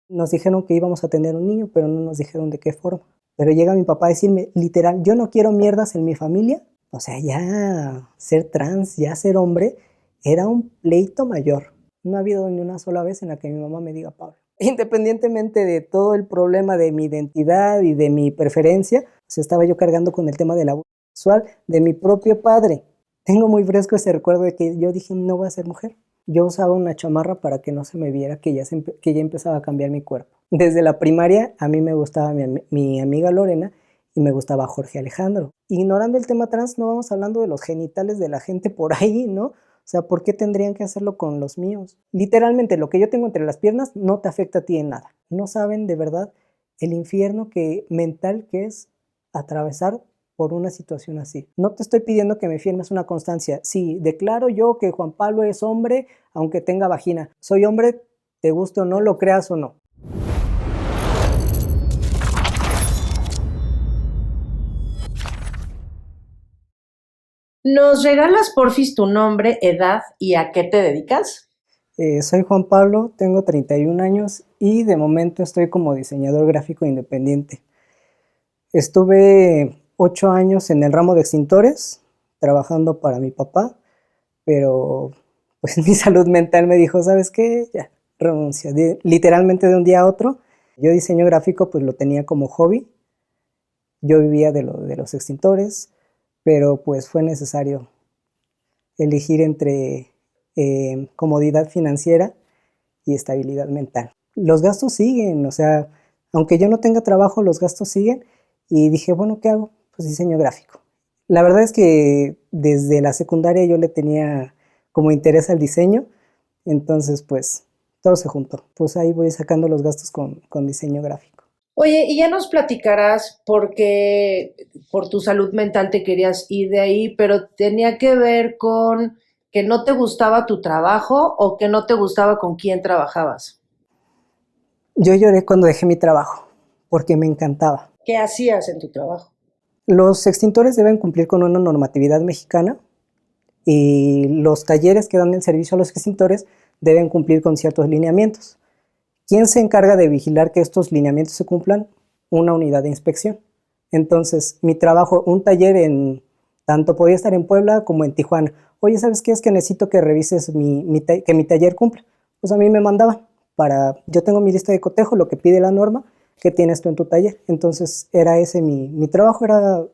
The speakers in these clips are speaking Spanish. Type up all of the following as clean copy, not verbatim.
Nos dijeron que íbamos a tener un niño, pero no nos dijeron de qué forma. Pero llega mi papá a decirme, literal, yo no quiero mierdas en mi familia. O sea, ya ser trans, ya ser hombre, era un pleito mayor. No ha habido ni una sola vez en la que mi mamá me diga Pablo. Independientemente de todo el problema de mi identidad y de mi preferencia, pues estaba yo cargando con el tema del abuso sexual de mi propio padre. Tengo muy fresco ese recuerdo de que yo dije, no voy a ser mujer. Yo usaba una chamarra para que no se me viera que ya empezaba a cambiar mi cuerpo. Desde la primaria a mí me gustaba mi amiga Lorena y me gustaba Jorge Alejandro. Ignorando el tema trans, no vamos hablando de los genitales de la gente por ahí, ¿no? O sea, ¿por qué tendrían que hacerlo con los míos? Literalmente, lo que yo tengo entre las piernas no te afecta a ti en nada. No saben de verdad el infierno mental que es atravesar por una situación así. No te estoy pidiendo que me firmes una constancia. Sí, declaro yo que Juan Pablo es hombre, aunque tenga vagina. Soy hombre, te guste o no, lo creas o no. ¿Nos regalas porfis tu nombre, edad y a qué te dedicas? Soy Juan Pablo, tengo 31 años y de momento estoy como diseñador gráfico independiente. Estuve 8 años en el ramo de extintores, trabajando para mi papá, pero pues mi salud mental me dijo, ¿sabes qué? Ya, renuncia. Literalmente de un día a otro. Yo diseño gráfico pues lo tenía como hobby. Yo vivía de los extintores, pero pues fue necesario elegir entre comodidad financiera y estabilidad mental. Los gastos siguen, o sea, aunque yo no tenga trabajo, los gastos siguen y dije, bueno, ¿qué hago? Pues diseño gráfico. La verdad es que desde la secundaria yo le tenía como interés al diseño, entonces pues todo se juntó. Pues ahí voy sacando los gastos con diseño gráfico. Oye, y ya nos platicarás por qué por tu salud mental te querías ir de ahí, pero tenía que ver con que no te gustaba tu trabajo o que no te gustaba con quién trabajabas. Yo lloré cuando dejé mi trabajo, porque me encantaba. ¿Qué hacías en tu trabajo? Los extintores deben cumplir con una normatividad mexicana y los talleres que dan el servicio a los extintores deben cumplir con ciertos lineamientos. ¿Quién se encarga de vigilar que estos lineamientos se cumplan? Una unidad de inspección. Entonces, mi trabajo, un taller tanto podía estar en Puebla como en Tijuana. Oye, ¿sabes qué? Es que necesito que revises que mi taller cumpla. Pues a mí me mandaban yo tengo mi lista de cotejo, lo que pide la norma, que tienes tú en tu taller. Entonces, era ese mi trabajo,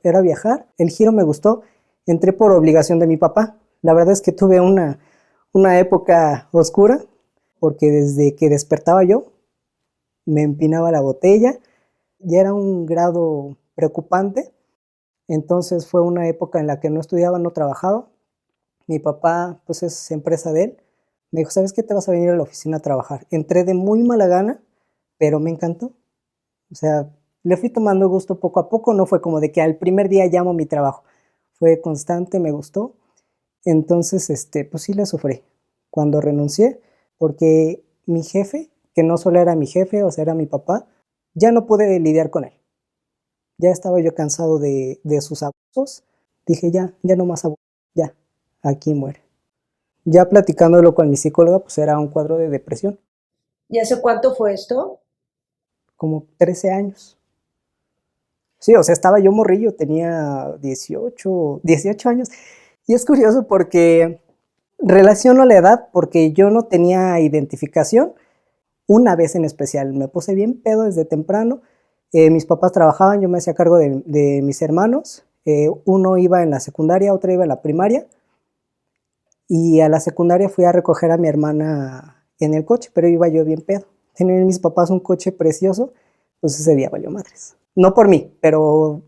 era viajar. El giro me gustó. Entré por obligación de mi papá. La verdad es que tuve una época oscura, porque desde que despertaba yo, me empinaba la botella, ya era un grado preocupante, entonces fue una época en la que no estudiaba, no trabajaba. Mi papá, pues es empresa de él, me dijo, ¿sabes qué? Te vas a venir a la oficina a trabajar. Entré de muy mala gana, pero me encantó. O sea, le fui tomando gusto poco a poco, no fue como de que al primer día llamo mi trabajo. Fue constante, me gustó. Entonces, pues sí le sufrí cuando renuncié, porque mi jefe, que no solo era mi jefe, o sea, era mi papá, ya no pude lidiar con él. Ya estaba yo cansado de sus abusos. Dije, ya no más abusos, ya, aquí muere. Ya platicándolo con mi psicóloga, pues era un cuadro de depresión, ¿Y hace cuánto fue esto? como 13 años. Sí, o sea, estaba yo morrillo, tenía 18 años. Y es curioso porque relaciono la edad porque yo no tenía identificación. Una vez en especial, me puse bien pedo desde temprano. Mis papás trabajaban, yo me hacía cargo de mis hermanos. Uno iba en la secundaria, otro iba en la primaria. Y a la secundaria fui a recoger a mi hermana en el coche, pero iba yo bien pedo. Tenían mis papás un coche precioso, pues ese día valió madres. No por mí, pero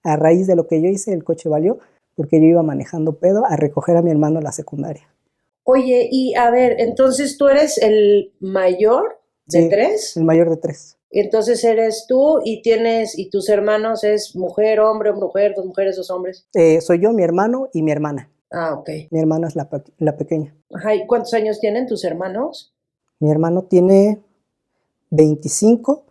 a raíz de lo que yo hice, el coche valió, porque yo iba manejando pedo a recoger a mi hermano a la secundaria. Oye, y a ver, entonces tú eres el mayor de Sí, el tres, mayor de tres. entonces eres tú y y tus hermanos es mujer, hombre, mujer, dos mujeres, dos hombres. Soy yo, mi hermano y mi hermana. Ah, ok. Mi hermana es la pequeña. Ajá, ¿y cuántos años tienen tus hermanos? Mi hermano tiene 25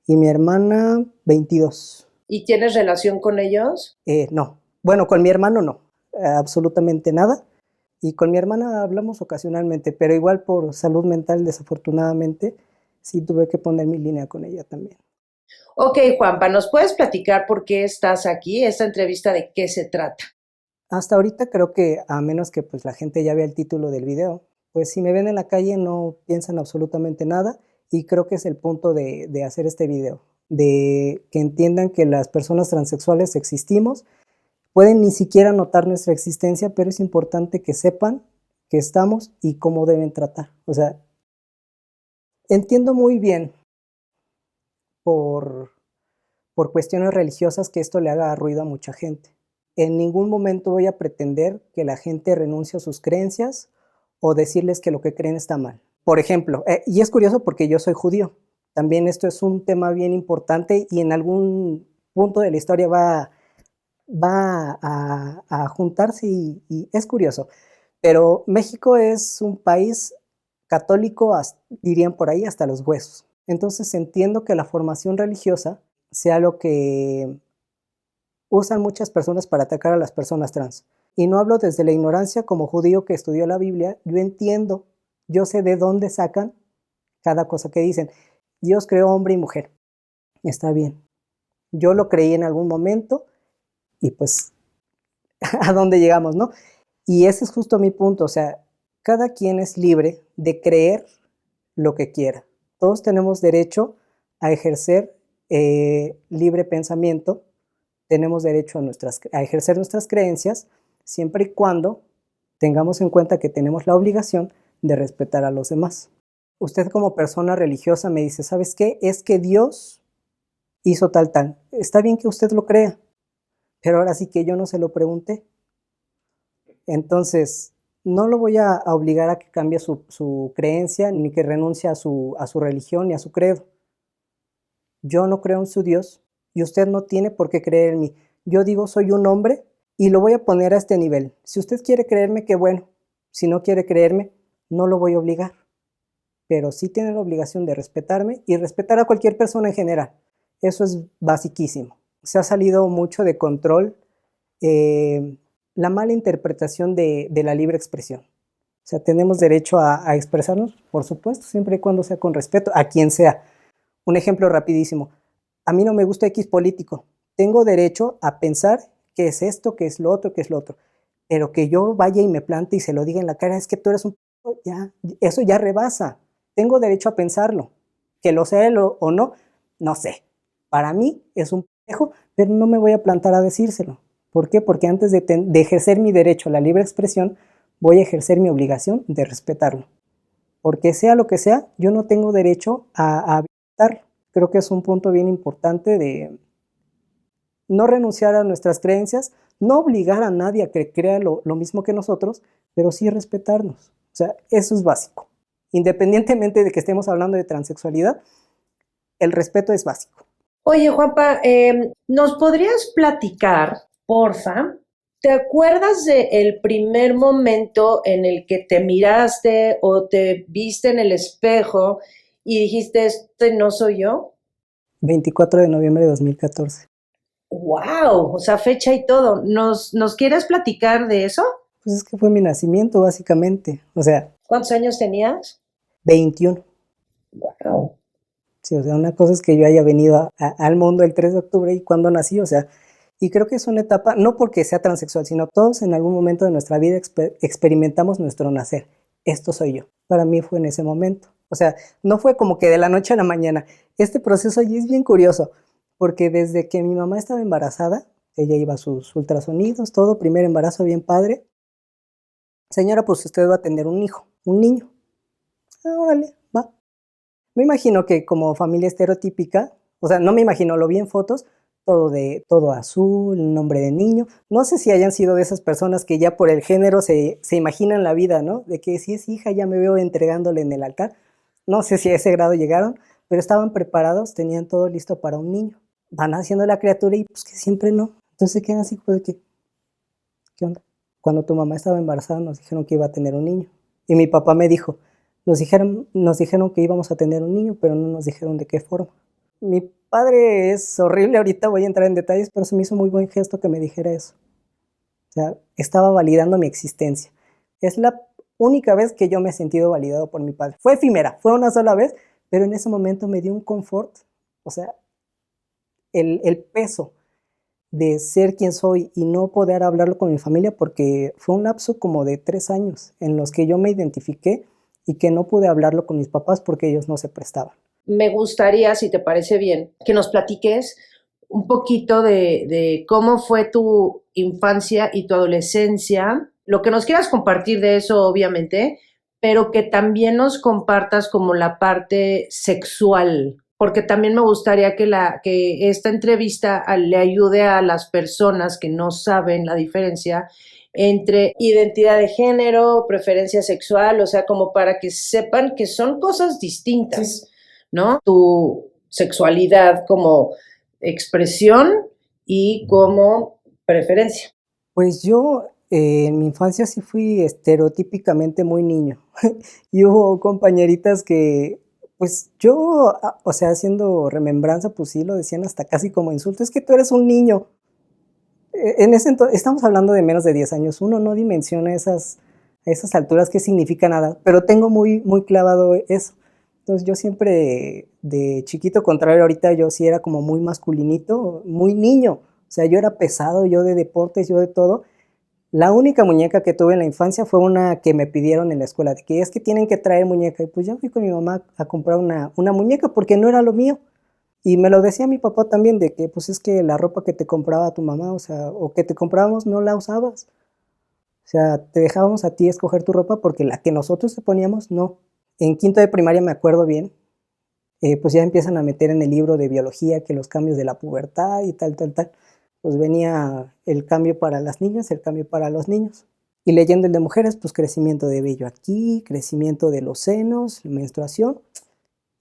y mi hermana 22. ¿Y tienes relación con ellos? No, bueno, con mi hermano no, absolutamente nada. Y con mi hermana hablamos ocasionalmente, pero igual por salud mental, desafortunadamente, sí tuve que poner mi línea con ella también. Ok, Juanpa, ¿nos puedes platicar por qué estás aquí? Esta entrevista, ¿de qué se trata? Hasta ahorita creo que, a menos que pues la gente ya vea el título del video, pues si me ven en la calle no piensan absolutamente nada, y creo que es el punto de hacer este video, de que entiendan que las personas transexuales existimos, pueden ni siquiera notar nuestra existencia, pero es importante que sepan que estamos y cómo deben tratar. O sea, entiendo muy bien por, por cuestiones religiosas que esto le haga ruido a mucha gente. En ningún momento voy a pretender que la gente renuncie a sus creencias o decirles que lo que creen está mal. Por ejemplo, y es curioso porque yo soy judío. También esto es un tema bien importante y en algún punto de la historia va a juntarse y es curioso. Pero México es un país católico, dirían por ahí, hasta los huesos. Entonces entiendo que la formación religiosa sea lo que usan muchas personas para atacar a las personas trans. Y no hablo desde la ignorancia como judío que estudió la Biblia, yo entiendo, yo sé de dónde sacan cada cosa que dicen. Dios creó hombre y mujer, está bien. Yo lo creí en algún momento y pues a dónde llegamos, ¿no? Y ese es justo mi punto, o sea, cada quien es libre de creer lo que quiera. Todos tenemos derecho a ejercer libre pensamiento, tenemos derecho a ejercer nuestras creencias, siempre y cuando tengamos en cuenta que tenemos la obligación de respetar a los demás. Usted como persona religiosa me dice, ¿sabes qué? Es que Dios hizo tal, tal. Está bien que usted lo crea, pero ahora sí que yo no se lo pregunté. Entonces, no lo voy a obligar a que cambie su creencia, ni que renuncie a su religión, ni a su credo. Yo no creo en su Dios y usted no tiene por qué creer en mí. Yo digo, soy un hombre y lo voy a poner a este nivel. Si usted quiere creerme, qué bueno. Si no quiere creerme, no lo voy a obligar. Pero sí tiene la obligación de respetarme y respetar a cualquier persona en general. Eso es basiquísimo. Se ha salido mucho de control la mala interpretación de la libre expresión. O sea, tenemos derecho a expresarnos, por supuesto, siempre y cuando sea con respeto, a quien sea. Un ejemplo rapidísimo. A mí no me gusta X político. Tengo derecho a pensar qué es esto, qué es lo otro, qué es lo otro. Pero que yo vaya y me plante y se lo diga en la cara, es que tú eres un... Ya, eso ya rebasa. Tengo derecho a pensarlo. Que lo sea él o no, no sé. Para mí es un pendejo, pero no me voy a plantar a decírselo. ¿Por qué? Porque antes de ejercer mi derecho a la libre expresión, voy a ejercer mi obligación de respetarlo. Porque sea lo que sea, yo no tengo derecho a violentarlo. Creo que es un punto bien importante de no renunciar a nuestras creencias, no obligar a nadie a que crea lo mismo que nosotros, pero sí respetarnos. O sea, eso es básico. Independientemente de que estemos hablando de transexualidad, el respeto es básico. Oye, Juanpa, ¿nos podrías platicar, porfa? ¿Te acuerdas del primer momento en el que te miraste o te viste en el espejo y dijiste, este no soy yo? 24 de noviembre de 2014. ¡Wow! O sea, fecha y todo. ¿Nos quieres platicar de eso? Pues es que fue mi nacimiento, básicamente. O sea, ¿Cuántos años tenías? 21. ¡Wow! Sí, o sea, una cosa es que yo haya venido al mundo el 3 de octubre y cuando nací, o sea, y creo que es una etapa, no porque sea transexual, sino todos en algún momento de nuestra vida experimentamos nuestro nacer. Esto soy yo. Para mí fue en ese momento. O sea, no fue como que de la noche a la mañana. Este proceso allí es bien curioso, porque desde que mi mamá estaba embarazada, ella iba a sus ultrasonidos, todo, primer embarazo bien padre. Señora, pues usted va a tener un hijo, un niño. Ah, órale, va. Me imagino que como familia estereotípica, o sea, no me imagino, lo vi en fotos, todo azul, el nombre de niño. No sé si hayan sido de esas personas que ya por el género se imaginan la vida, ¿no? De que si es hija ya me veo entregándole en el altar. No sé si a ese grado llegaron, pero estaban preparados, tenían todo listo para un niño. Van haciendo la criatura y pues que siempre no. Entonces quedan así, pues, ¿qué onda? Cuando tu mamá estaba embarazada nos dijeron que iba a tener un niño. Y mi papá me dijo, nos dijeron que íbamos a tener un niño, pero no nos dijeron de qué forma. Mi padre es horrible, ahorita voy a entrar en detalles, pero se me hizo muy buen gesto que me dijera eso. O sea, estaba validando mi existencia. Es la única vez que yo me he sentido validado por mi padre. Fue efímera, fue una sola vez, pero en ese momento me dio un confort, o sea, el peso de ser quien soy y no poder hablarlo con mi familia, porque fue un lapso como de 3 años en los que yo me identifiqué y que no pude hablarlo con mis papás porque ellos no se prestaban. Me gustaría, si te parece bien, que nos platiques un poquito de cómo fue tu infancia y tu adolescencia, lo que nos quieras compartir de eso, obviamente, pero que también nos compartas como la parte sexual, porque también me gustaría que esta entrevista le ayude a las personas que no saben la diferencia entre identidad de género, preferencia sexual, o sea, como para que sepan que son cosas distintas. Sí. ¿No? Tu sexualidad como expresión y como preferencia. Pues yo en mi infancia sí fui estereotípicamente muy niño y hubo compañeritas que, pues yo, o sea, haciendo remembranza, pues sí lo decían hasta casi como insulto, es que tú eres un niño. En ese entonces, estamos hablando de menos de 10 años, uno no dimensiona a esas alturas qué significa nada, pero tengo muy, muy clavado eso. Entonces yo siempre de chiquito, contrario ahorita, yo sí era como muy masculinito, muy niño. O sea, yo era pesado, yo de deportes, yo de todo. La única muñeca que tuve en la infancia fue una que me pidieron en la escuela, de que es que tienen que traer muñeca. Y pues yo fui con mi mamá a comprar una muñeca porque no era lo mío. Y me lo decía mi papá también, de que pues es que la ropa que te compraba tu mamá, o sea, o que te comprábamos no la usabas. O sea, te dejábamos a ti escoger tu ropa porque la que nosotros te poníamos, no. En quinto de primaria me acuerdo bien, pues ya empiezan a meter en el libro de biología que los cambios de la pubertad y tal, tal, tal. Pues venía el cambio para las niñas, el cambio para los niños. Y leyendo el de mujeres, pues crecimiento de vello aquí, crecimiento de los senos, menstruación.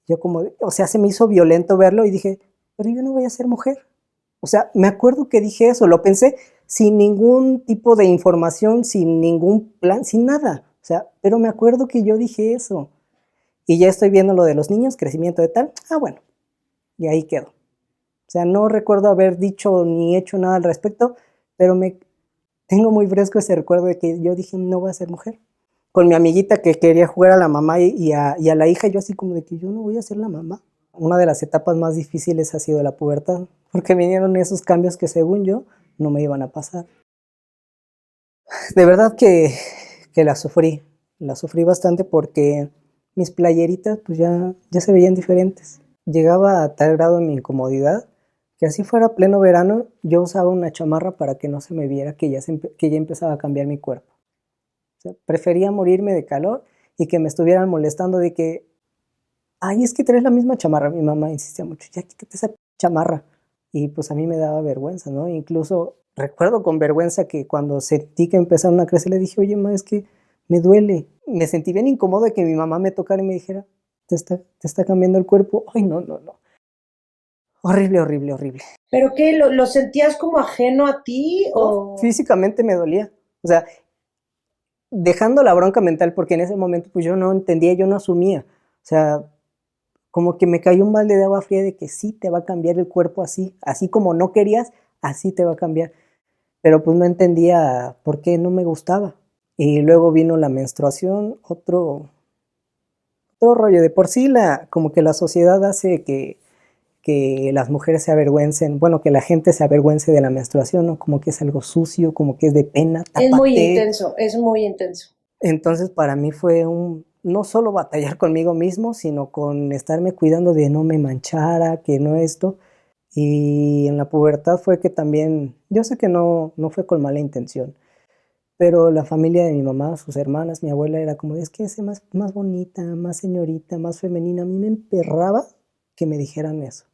Yo como, o sea, se me hizo violento verlo y dije, pero yo no voy a ser mujer. O sea, me acuerdo que dije eso, lo pensé sin ningún tipo de información, sin ningún plan, sin nada. O sea, pero me acuerdo que yo dije eso. Y ya estoy viendo lo de los niños, crecimiento de tal. Ah, bueno, y ahí quedó. O sea, no recuerdo haber dicho ni hecho nada al respecto, pero tengo muy fresco ese recuerdo de que yo dije, no voy a ser mujer. Con mi amiguita que quería jugar a la mamá y a la hija, yo así como de que yo no voy a ser la mamá. Una de las etapas más difíciles ha sido la pubertad, porque vinieron esos cambios que según yo no me iban a pasar. De verdad que la sufrí bastante porque mis playeritas pues ya se veían diferentes. Llegaba a tal grado de mi incomodidad que así fuera pleno verano, yo usaba una chamarra para que no se me viera que ya empezaba a cambiar mi cuerpo. O sea, prefería morirme de calor y que me estuvieran molestando de que, ay, es que traes la misma chamarra. Mi mamá insistía mucho, ya quítate esa chamarra. Y pues a mí me daba vergüenza, ¿no? Incluso recuerdo con vergüenza que cuando sentí que empezaron a crecer, le dije, oye, ma, es que me duele. Me sentí bien incómodo de que mi mamá me tocara y me dijera, te está cambiando el cuerpo. Ay, no, no, no. Horrible, horrible, horrible. ¿Pero qué? ¿Lo sentías como ajeno a ti o...? Físicamente me dolía. O sea, dejando la bronca mental, porque en ese momento pues yo no entendía, yo no asumía. O sea, como que me cayó un balde de agua fría de que sí te va a cambiar el cuerpo así, así como no querías, así te va a cambiar. Pero pues no entendía por qué no me gustaba. Y luego vino la menstruación, otro rollo. De por sí, como que la sociedad hace que las mujeres se avergüencen, bueno, que la gente se avergüence de la menstruación, ¿no? Como que es algo sucio, como que es de pena, Es muy tápate. intenso, es muy intenso. Entonces para mí fue no solo batallar conmigo mismo, sino con estarme cuidando de no me manchara, que no esto. Y en la pubertad fue que también, yo sé que no fue con mala intención, pero la familia de mi mamá, sus hermanas, mi abuela era como, es que es más bonita, más señorita, más femenina. A mí me emperraba que me dijeran eso.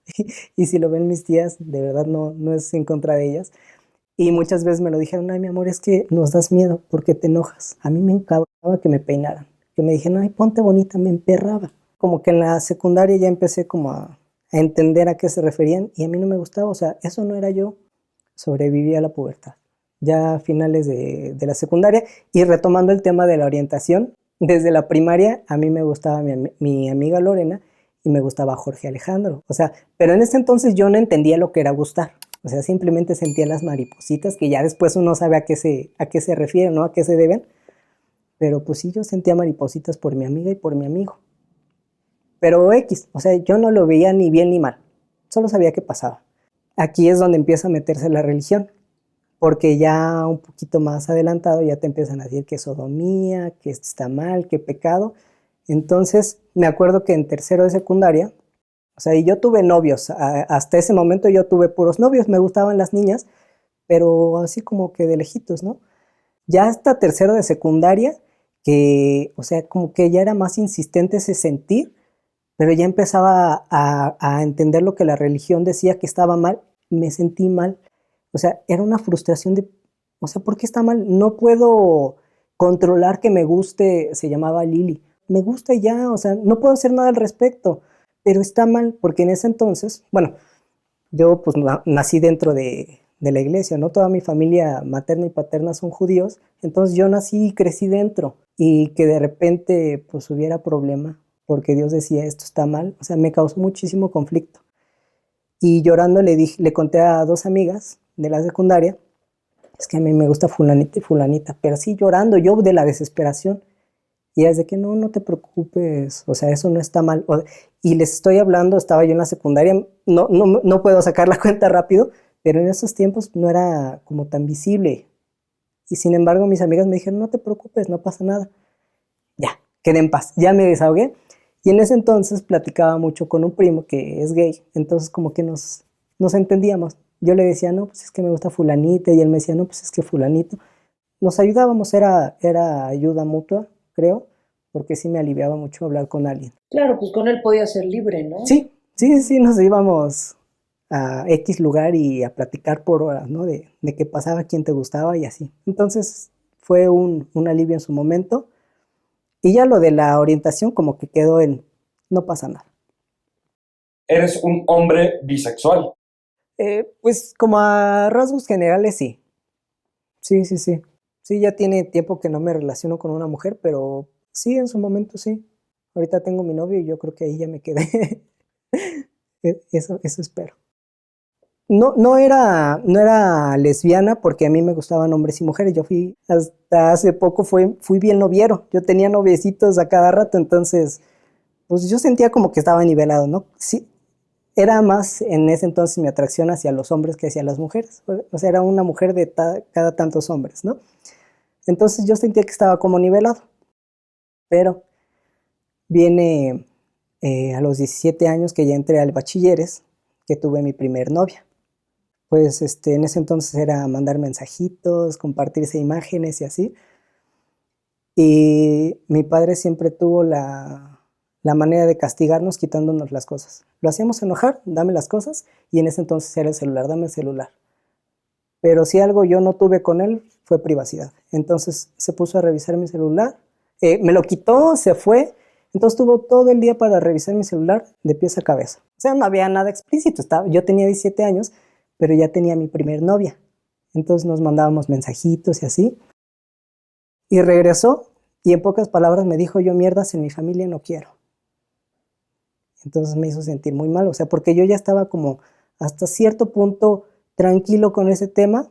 Y si lo ven mis tías, de verdad no es en contra de ellas. Y muchas veces me lo dijeron, ay, mi amor, es que nos das miedo porque te enojas. A mí me encabronaba que me peinaran, que me dijeran, ay, ponte bonita, me emperraba. Como que en la secundaria ya empecé como a entender a qué se referían y a mí no me gustaba, o sea, eso no era yo. Sobreviví a la pubertad. Ya a finales de la secundaria y retomando el tema de la orientación, desde la primaria a mí me gustaba mi amiga Lorena y me gustaba Jorge Alejandro. O sea, pero en ese entonces yo no entendía lo que era gustar. O sea, simplemente sentía las maripositas, que ya después uno sabe a qué se refieren, ¿no? A qué se deben. Pero pues sí, yo sentía maripositas por mi amiga y por mi amigo. pero X, o sea, yo no lo veía ni bien ni mal, solo sabía qué pasaba. Aquí es donde empieza a meterse la religión, porque ya un poquito más adelantado ya te empiezan a decir que es sodomía, que esto está mal, que pecado. Entonces me acuerdo que en tercero de secundaria, o sea, y yo tuve novios, hasta ese momento yo tuve puros novios, me gustaban las niñas, pero así como que de lejitos, ¿no? Ya hasta tercero de secundaria, que, o sea, como que ya era más insistente ese sentir, pero ya empezaba a entender lo que la religión decía que estaba mal, me sentí mal. O sea, era una frustración de, o sea, ¿por qué está mal? No puedo controlar que me guste, se llamaba Lili. Me gusta ya, o sea, no puedo hacer nada al respecto, pero está mal, porque en ese entonces, bueno, yo pues nací dentro de la iglesia, ¿no? Toda mi familia materna y paterna son judíos, entonces yo nací y crecí dentro, y que de repente pues hubiera problema, porque Dios decía esto está mal, o sea, me causó muchísimo conflicto. Y llorando le conté a dos amigas de la secundaria, es que a mí me gusta fulanita y fulanita, pero sí llorando yo de la desesperación. Y es de que no, no te preocupes, o sea, eso no está mal. Y les estoy hablando, estaba yo en la secundaria, no puedo sacar la cuenta rápido, pero en esos tiempos no era como tan visible. Y sin embargo, mis amigas me dijeron, no te preocupes, no pasa nada. Ya, quedé en paz, ya me desahogué. Y en ese entonces platicaba mucho con un primo que es gay, entonces como que nos entendíamos. Yo le decía, no, pues es que me gusta fulanita, y él me decía, no, pues es que fulanito. Nos ayudábamos, era ayuda mutua, creo, porque sí me aliviaba mucho hablar con alguien. Claro, pues con él podía ser libre, ¿no? Sí, sí, sí, nos íbamos a X lugar y a platicar por horas, ¿no? De qué pasaba, quién te gustaba y así. Entonces fue un alivio en su momento. Y ya lo de la orientación como que quedó en, no pasa nada. Eres un hombre bisexual. Pues como a rasgos generales sí. Sí, sí, sí. Sí, ya tiene tiempo que no me relaciono con una mujer, pero sí, en su momento sí. Ahorita tengo mi novio y yo creo que ahí ya me quedé. Eso espero. No era lesbiana porque a mí me gustaban hombres y mujeres. Yo fui, hasta hace poco fui bien noviero. Yo tenía noviecitos a cada rato, entonces, pues yo sentía como que estaba nivelado, ¿no? Sí, era más en ese entonces mi atracción hacia los hombres que hacia las mujeres. O sea, era una mujer de cada tantos hombres, ¿no? Entonces yo sentía que estaba como nivelado. Pero viene a los 17 años que ya entré al bachilleres, que tuve mi primer novia. Pues en ese entonces era mandar mensajitos, compartirse imágenes y así. Y mi padre siempre tuvo la manera de castigarnos quitándonos las cosas. Lo hacíamos enojar, dame las cosas, y en ese entonces era el celular, dame el celular. Pero si algo yo no tuve con él fue privacidad. Entonces se puso a revisar mi celular, me lo quitó, se fue, entonces tuvo todo el día para revisar mi celular de pies a cabeza. O sea, no había nada explícito, yo tenía 17 años, pero ya tenía mi primer novia. Entonces nos mandábamos mensajitos y así. Y regresó y en pocas palabras me dijo, yo mierdas en mi familia no quiero. Entonces me hizo sentir muy mal, o sea, porque yo ya estaba como hasta cierto punto tranquilo con ese tema,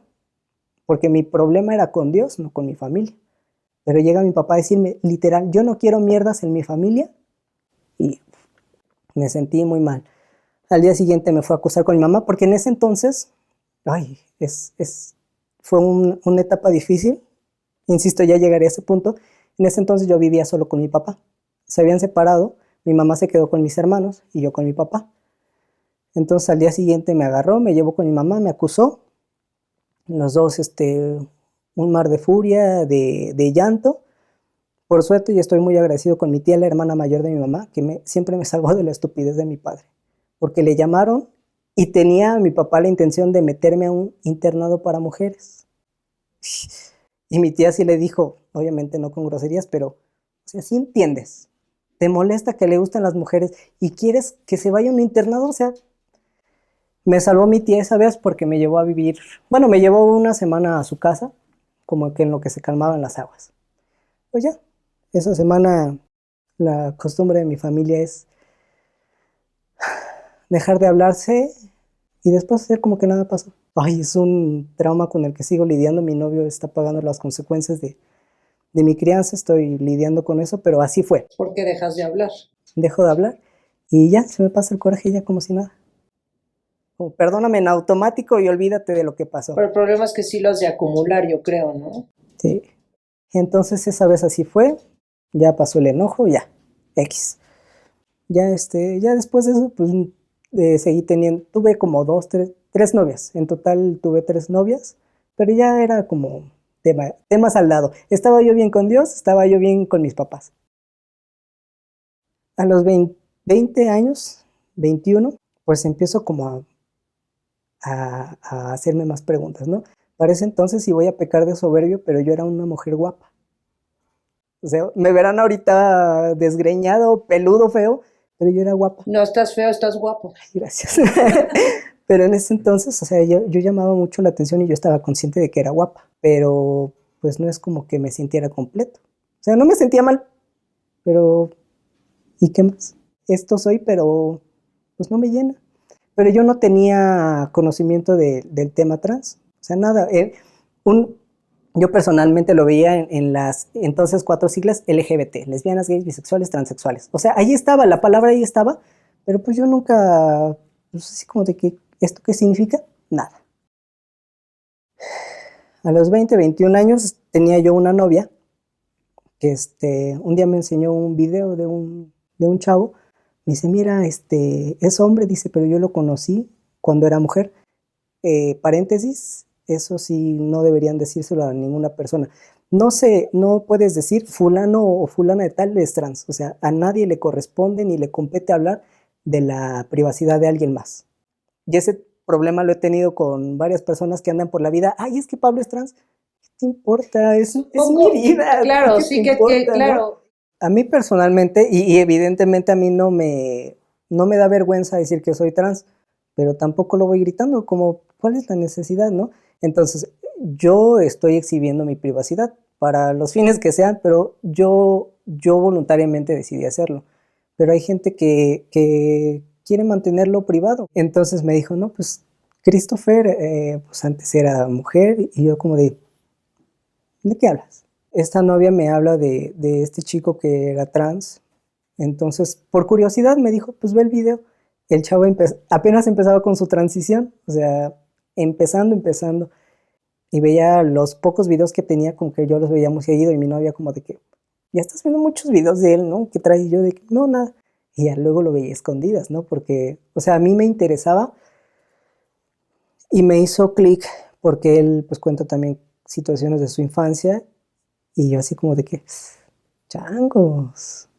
porque mi problema era con Dios, no con mi familia. Pero llega mi papá a decirme, literal, yo no quiero mierdas en mi familia, y me sentí muy mal. Al día siguiente me fue a acusar con mi mamá, porque en ese entonces, ay, fue una etapa difícil, insisto, ya llegaré a ese punto. En ese entonces yo vivía solo con mi papá, se habían separado, mi mamá se quedó con mis hermanos y yo con mi papá. Entonces al día siguiente me agarró, me llevó con mi mamá, me acusó, los dos, un mar de furia, de llanto. Por suerte, y estoy muy agradecido con mi tía, la hermana mayor de mi mamá, que siempre me salvó de la estupidez de mi padre, porque le llamaron y tenía mi papá la intención de meterme a un internado para mujeres. Y mi tía sí le dijo, obviamente no con groserías, pero, o sea, sí entiendes, te molesta que le gusten las mujeres y quieres que se vaya a un internado, o sea, me salvó mi tía esa vez porque me llevó a vivir, bueno, me llevó una semana a su casa, como que en lo que se calmaban las aguas. Pues ya, esa semana la costumbre de mi familia es dejar de hablarse y después hacer como que nada pasó. Ay, es un trauma con el que sigo lidiando. Mi novio está pagando las consecuencias de mi crianza, estoy lidiando con eso, pero así fue. ¿Por qué dejas de hablar? Dejo de hablar Y ya, se me pasa el coraje ya como si nada. Como, perdóname en automático y olvídate de lo que pasó. Pero el problema es que sí lo has de acumular, yo creo, ¿no? Sí. Entonces esa vez así fue, ya pasó el enojo, ya, X. Ya, ya después de eso, pues seguí teniendo, tuve como tres novias. En total tuve 3 novias, pero ya era como temas al lado. Estaba yo bien con Dios, estaba yo bien con mis papás. A los 20 años, 21, pues empiezo como a hacerme más preguntas, ¿no? Para ese entonces, y voy a pecar de soberbio, pero yo era una mujer guapa. O sea, me verán ahorita desgreñado, peludo, feo, pero yo era guapa. No estás feo, estás guapo. Ay, gracias. Pero en ese entonces, o sea, yo llamaba mucho la atención y yo estaba consciente de que era guapa, pero pues no es como que me sintiera completo. O sea, no me sentía mal, pero ¿y qué más? Esto soy, pero pues no me llena. Pero yo no tenía conocimiento del tema trans, o sea, nada. Yo personalmente lo veía en las entonces 4 siglas LGBT, lesbianas, gays, bisexuales, transexuales. O sea, ahí estaba, la palabra ahí estaba, pero pues yo nunca, pues así como de que, ¿esto qué significa? Nada. A los 20, 21 años tenía yo una novia que un día me enseñó un video de un chavo. Me dice, mira, es hombre, dice, pero yo lo conocí cuando era mujer. Paréntesis, eso sí no deberían decírselo a ninguna persona. No puedes decir fulano o fulana de tal es trans. O sea, a nadie le corresponde ni le compete hablar de la privacidad de alguien más. Y ese problema lo he tenido con varias personas que andan por la vida. Ay, es que Pablo es trans. ¿Qué te importa? Es mi vida. Claro, ¿Qué sí te importa, claro. ¿no? A mí personalmente, y evidentemente a mí no me da vergüenza decir que soy trans, pero tampoco lo voy gritando, como, ¿cuál es la necesidad, no? Entonces, yo estoy exhibiendo mi privacidad para los fines que sean, pero yo voluntariamente decidí hacerlo. Pero hay gente que quiere mantenerlo privado. Entonces me dijo, no, pues Christopher, pues antes era mujer, y yo como ¿de qué hablas? Esta novia me habla de este chico que era trans. Entonces, por curiosidad me dijo, pues ve el video. El chavo apenas empezaba con su transición, o sea, empezando. Y veía los pocos videos que tenía, como que yo los veía muy seguido, y mi novia como de que, ya estás viendo muchos videos de él, ¿no? ¿Qué trae? Y yo de que, no, nada. Y ya luego lo veía escondidas, ¿no? Porque, o sea, a mí me interesaba y me hizo clic porque él, pues, cuenta también situaciones de su infancia, y yo así como de que, changos,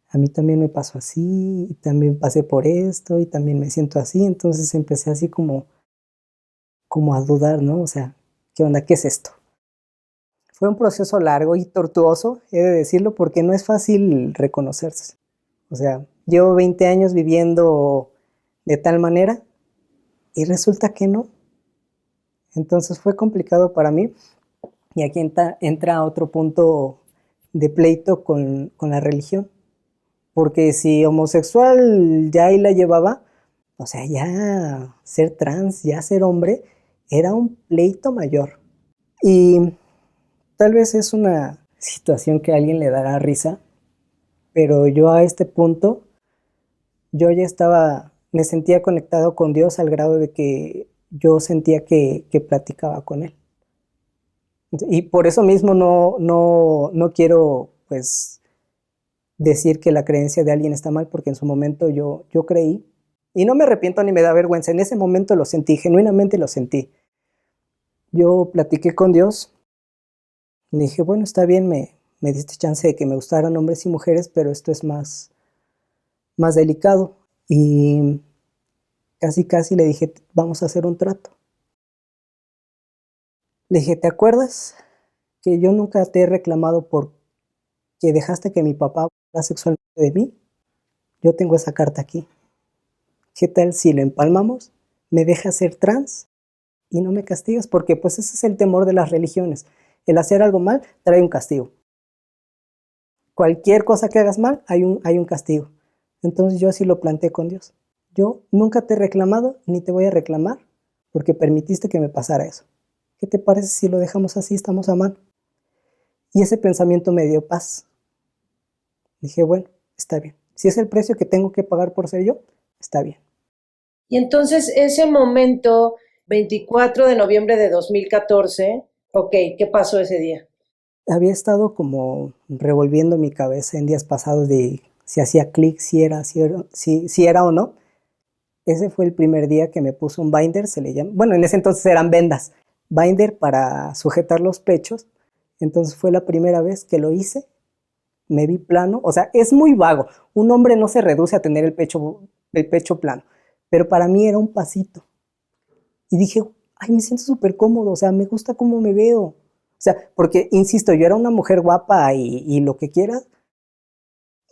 a mí también me pasó así, y también pasé por esto, y también me siento así. Entonces empecé así como a dudar, ¿no? O sea, ¿qué onda? ¿Qué es esto? Fue un proceso largo y tortuoso, he de decirlo, porque no es fácil reconocerse. O sea, llevo 20 años viviendo de tal manera y resulta que no. Entonces fue complicado para mí, y aquí entra otro punto de pleito con la religión. Porque si homosexual ya ahí la llevaba, o sea, ya ser trans, ya ser hombre, era un pleito mayor. Y tal vez es una situación que a alguien le dará risa, pero yo a este punto, yo ya me sentía conectado con Dios al grado de que yo sentía que platicaba con Él. Y por eso mismo no quiero, pues, decir que la creencia de alguien está mal, porque en su momento yo creí, y no me arrepiento ni me da vergüenza. En ese momento lo sentí, genuinamente lo sentí. Yo platiqué con Dios y dije, bueno, está bien, me diste chance de que me gustaran hombres y mujeres, pero esto es más delicado. Y casi le dije, vamos a hacer un trato. Le dije, ¿te acuerdas que yo nunca te he reclamado por que dejaste que mi papá hablara sexualmente de mí? Yo tengo esa carta aquí. ¿Qué tal si lo empalmamos? ¿Me dejas ser trans y no me castigas? Porque pues ese es el temor de las religiones. El hacer algo mal trae un castigo. Cualquier cosa que hagas mal, hay un castigo. Entonces yo así lo planteé con Dios. Yo nunca te he reclamado ni te voy a reclamar porque permitiste que me pasara eso. ¿Qué te parece si lo dejamos así, estamos a mano? Y ese pensamiento me dio paz. Dije, bueno, está bien. Si es el precio que tengo que pagar por ser yo, está bien. Y entonces ese momento, 24 de noviembre de 2014, ok, ¿qué pasó ese día? Había estado como revolviendo mi cabeza en días pasados de si hacía clic, si era o no. Ese fue el primer día que me puso un binder, se le llama. Bueno, en ese entonces eran vendas. Binder para sujetar los pechos. Entonces fue la primera vez que lo hice. Me vi plano. O sea, es muy vago. Un hombre no se reduce a tener el pecho plano. Pero para mí era un pasito. Y dije, ay, me siento súper cómodo. O sea, me gusta cómo me veo. O sea, porque, insisto, yo era una mujer guapa y lo que quieras.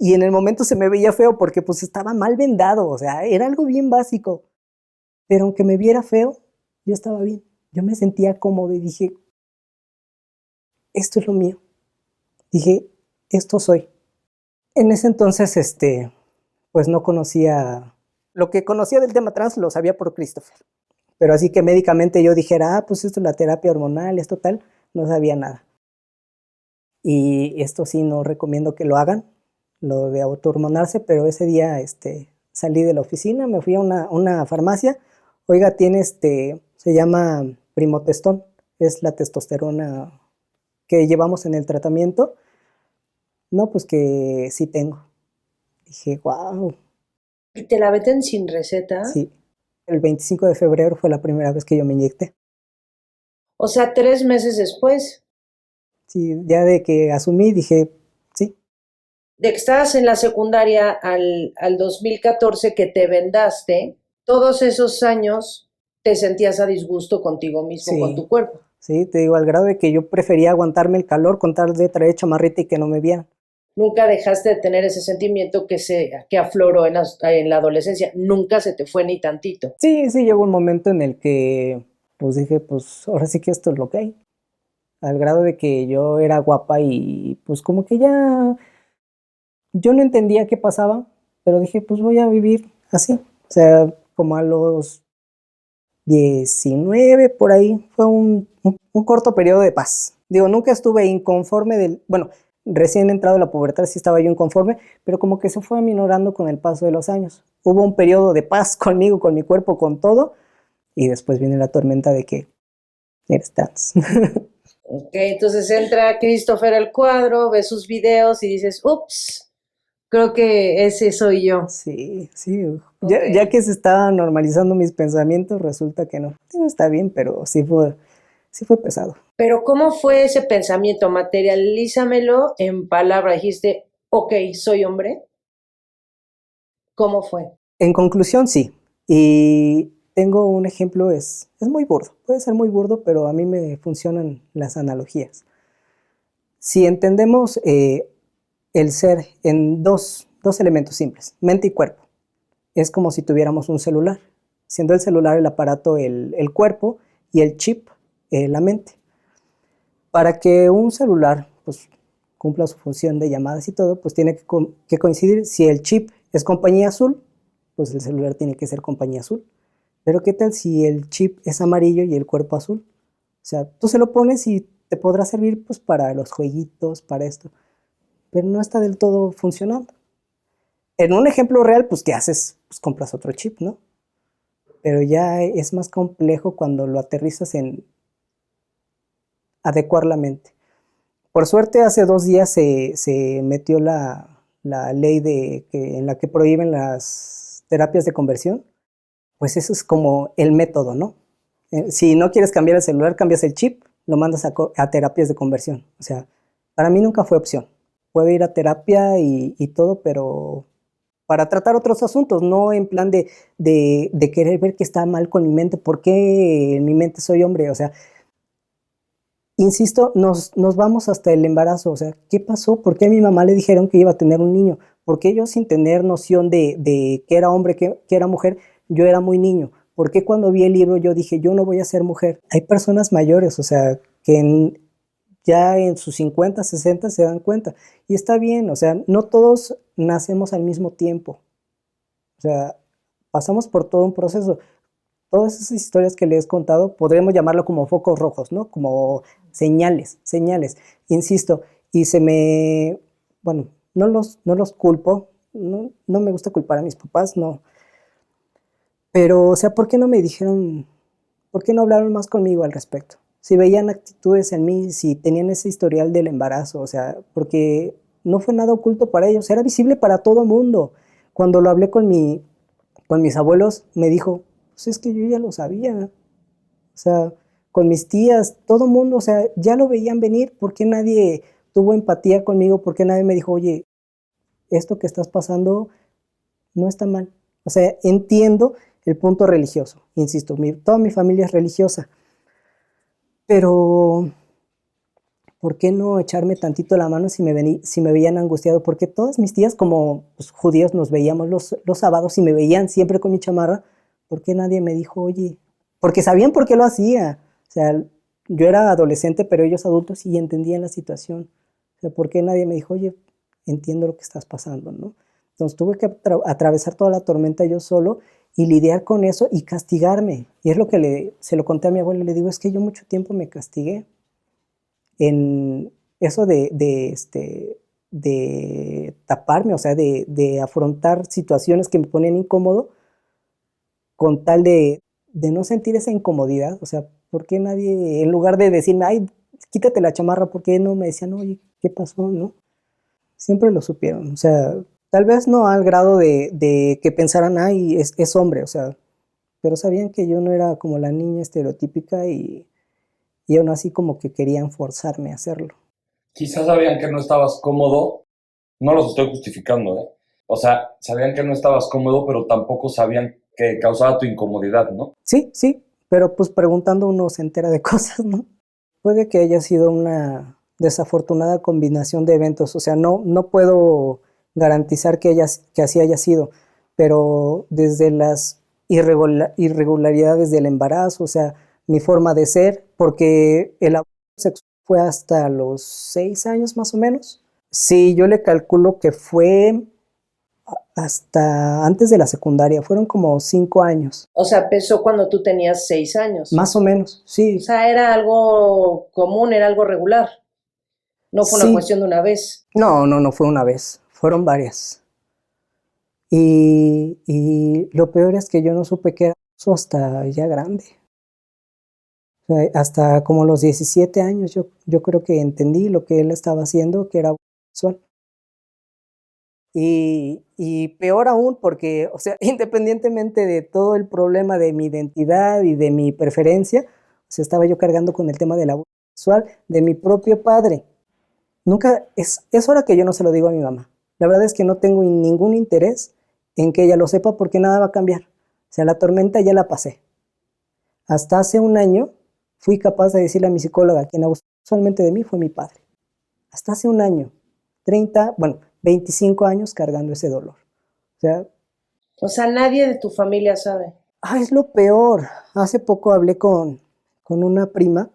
Y en el momento se me veía feo porque pues estaba mal vendado. O sea, era algo bien básico. Pero aunque me viera feo, yo estaba bien. Yo me sentía cómodo y dije, esto es lo mío. Dije, esto soy. En ese entonces, pues no conocía, lo que conocía del tema trans lo sabía por Christopher. Pero así que médicamente yo dijera, pues esto es la terapia hormonal, esto tal, no sabía nada. Y esto sí no recomiendo que lo hagan, lo de autohormonarse, pero ese día salí de la oficina, me fui a una farmacia. Oiga, tiene se llama Primotestón, es la testosterona que llevamos en el tratamiento. No, pues que sí tengo. Dije, wow, ¿Y te la veten sin receta? sí. El 25 de febrero fue la primera vez que yo me inyecté. O sea, 3 meses después Sí, ya de que asumí, dije, sí, de que estabas en la secundaria al 2014 que te vendaste, todos esos años te sentías a disgusto contigo mismo, con sí, tu cuerpo. sí, te digo, al grado de que yo prefería aguantarme el calor con tal de traer chamarrita y que no me vieran. Nunca dejaste de tener ese sentimiento que afloró en la adolescencia. Nunca se te fue ni tantito. Sí, sí, llegó un momento en el que, pues dije, pues ahora sí que esto es lo que hay. Al grado de que yo era guapa y pues como que ya, yo no entendía qué pasaba, pero dije, pues voy a vivir así. O sea, como a los 19 por ahí, fue un corto periodo de paz. Digo, nunca estuve inconforme bueno, recién entrado a la pubertad sí estaba yo inconforme, pero como que se fue aminorando con el paso de los años. Hubo un periodo de paz conmigo, con mi cuerpo, con todo, y después viene la tormenta de que eres trans. Ok, entonces entra Christopher al cuadro, ve sus videos y dices, ups, creo que ese soy yo. Sí, sí. Ok. Ya que se estaban normalizando mis pensamientos, resulta que no. Digo, está bien, pero sí fue pesado. Pero ¿cómo fue ese pensamiento? Materialízamelo en palabra. Dijiste, ok, soy hombre. ¿Cómo fue? En conclusión, sí. Y tengo un ejemplo, es muy burdo. Puede ser muy burdo, pero a mí me funcionan las analogías. Si entendemos el ser en dos elementos simples, mente y cuerpo, es como si tuviéramos un celular, siendo el celular el aparato el cuerpo y el chip la mente. Para que un celular pues, cumpla su función de llamadas y todo, pues tiene que coincidir. Si el chip es compañía azul, pues el celular tiene que ser compañía azul. Pero ¿qué tal si el chip es amarillo y el cuerpo azul? O sea, tú se lo pones y te podrá servir pues para los jueguitos, para esto, pero no está del todo funcionando. En un ejemplo real, pues ¿qué haces? Pues compras otro chip, ¿no? Pero ya es más complejo cuando lo aterrizas en adecuar la mente. Por suerte, hace 2 días se metió la ley en la que prohíben las terapias de conversión. Pues eso es como el método, ¿no? Si no quieres cambiar el celular, cambias el chip, lo mandas a terapias de conversión. O sea, para mí nunca fue opción. Puedo ir a terapia y todo, pero para tratar otros asuntos, no en plan de querer ver qué está mal con mi mente, por qué en mi mente soy hombre. O sea, insisto, nos vamos hasta el embarazo. O sea, ¿qué pasó? ¿Por qué a mi mamá le dijeron que iba a tener un niño? ¿Por qué yo sin tener noción de que era hombre, que era mujer, yo era muy niño? ¿Por qué cuando vi el libro yo dije, yo no voy a ser mujer? Hay personas mayores, o sea, que ya en sus 50, 60 se dan cuenta. Y está bien, o sea, no todos nacemos al mismo tiempo. O sea, pasamos por todo un proceso. Todas esas historias que les he contado, podremos llamarlo como focos rojos, ¿no? Como señales, insisto, y bueno, no los culpo, no me gusta culpar a mis papás, no. Pero, o sea, ¿por qué no me dijeron, por qué no hablaron más conmigo al respecto? Si veían actitudes en mí, si tenían ese historial del embarazo, o sea, porque no fue nada oculto para ellos, era visible para todo mundo. Cuando lo hablé con mis abuelos, me dijo, pues es que yo ya lo sabía. O sea, con mis tías, todo mundo, o sea, ya lo veían venir. ¿Por qué nadie tuvo empatía conmigo? ¿Por qué nadie me dijo, oye, esto que estás pasando no está mal? O sea, entiendo el punto religioso, insisto, toda mi familia es religiosa, pero ¿por qué no echarme tantito la mano si me veían angustiado? Porque todas mis tías, como pues, judíos, nos veíamos los sábados y me veían siempre con mi chamarra. ¿Por qué nadie me dijo, oye? Porque sabían por qué lo hacía. O sea, yo era adolescente, pero ellos adultos y entendían la situación. O sea, ¿por qué nadie me dijo, oye, entiendo lo que estás pasando, ¿no? Entonces tuve que atravesar toda la tormenta yo solo y lidiar con eso y castigarme. Y es lo que se lo conté a mi abuelo. Le digo, es que yo mucho tiempo me castigué en eso de taparme, o sea, de afrontar situaciones que me ponían incómodo con tal de no sentir esa incomodidad. O sea, ¿por qué nadie, en lugar de decirme, ay, quítate la chamarra, ¿por qué no me decían, oye, qué pasó? ¿No? Siempre lo supieron. O sea, tal vez no al grado de que pensaran, ay, es hombre, o sea, pero sabían que yo no era como la niña estereotípica y aún así como que querían forzarme a hacerlo. Quizás sabían que no estabas cómodo, no los estoy justificando, ¿eh? O sea, sabían que no estabas cómodo, pero tampoco sabían que causaba tu incomodidad, ¿no? Sí, sí, pero pues preguntando uno se entera de cosas, ¿no? Puede que haya sido una desafortunada combinación de eventos, o sea, no puedo garantizar que así haya sido, pero desde las irregularidades del embarazo, o sea, mi forma de ser, porque el abuso sexual fue hasta los 6 años más o menos. Sí, yo le calculo que fue hasta antes de la secundaria, fueron como 5 años, O sea, empezó cuando tú tenías 6 años. más o menos, O sí, sea, era algo común, era algo regular. No fue una sí. cuestión de una vez. No fue una vez, fueron varias. Y lo peor es que yo no supe que era eso hasta ya grande. O sea, hasta como los 17 años yo creo que entendí lo que él estaba haciendo, que era abuso sexual. Y peor aún porque, o sea, independientemente de todo el problema de mi identidad y de mi preferencia, o sea, estaba yo cargando con el tema del abuso sexual de mi propio padre. Nunca, es hora que yo no se lo digo a mi mamá. La verdad es que no tengo ningún interés en que ella lo sepa porque nada va a cambiar. O sea, la tormenta ya la pasé. Hasta hace un año fui capaz de decirle a mi psicóloga, quien abusó sexualmente de mí fue mi padre. Hasta hace un año, 25 años cargando ese dolor. O sea, nadie de tu familia sabe. Es lo peor. Hace poco hablé con una prima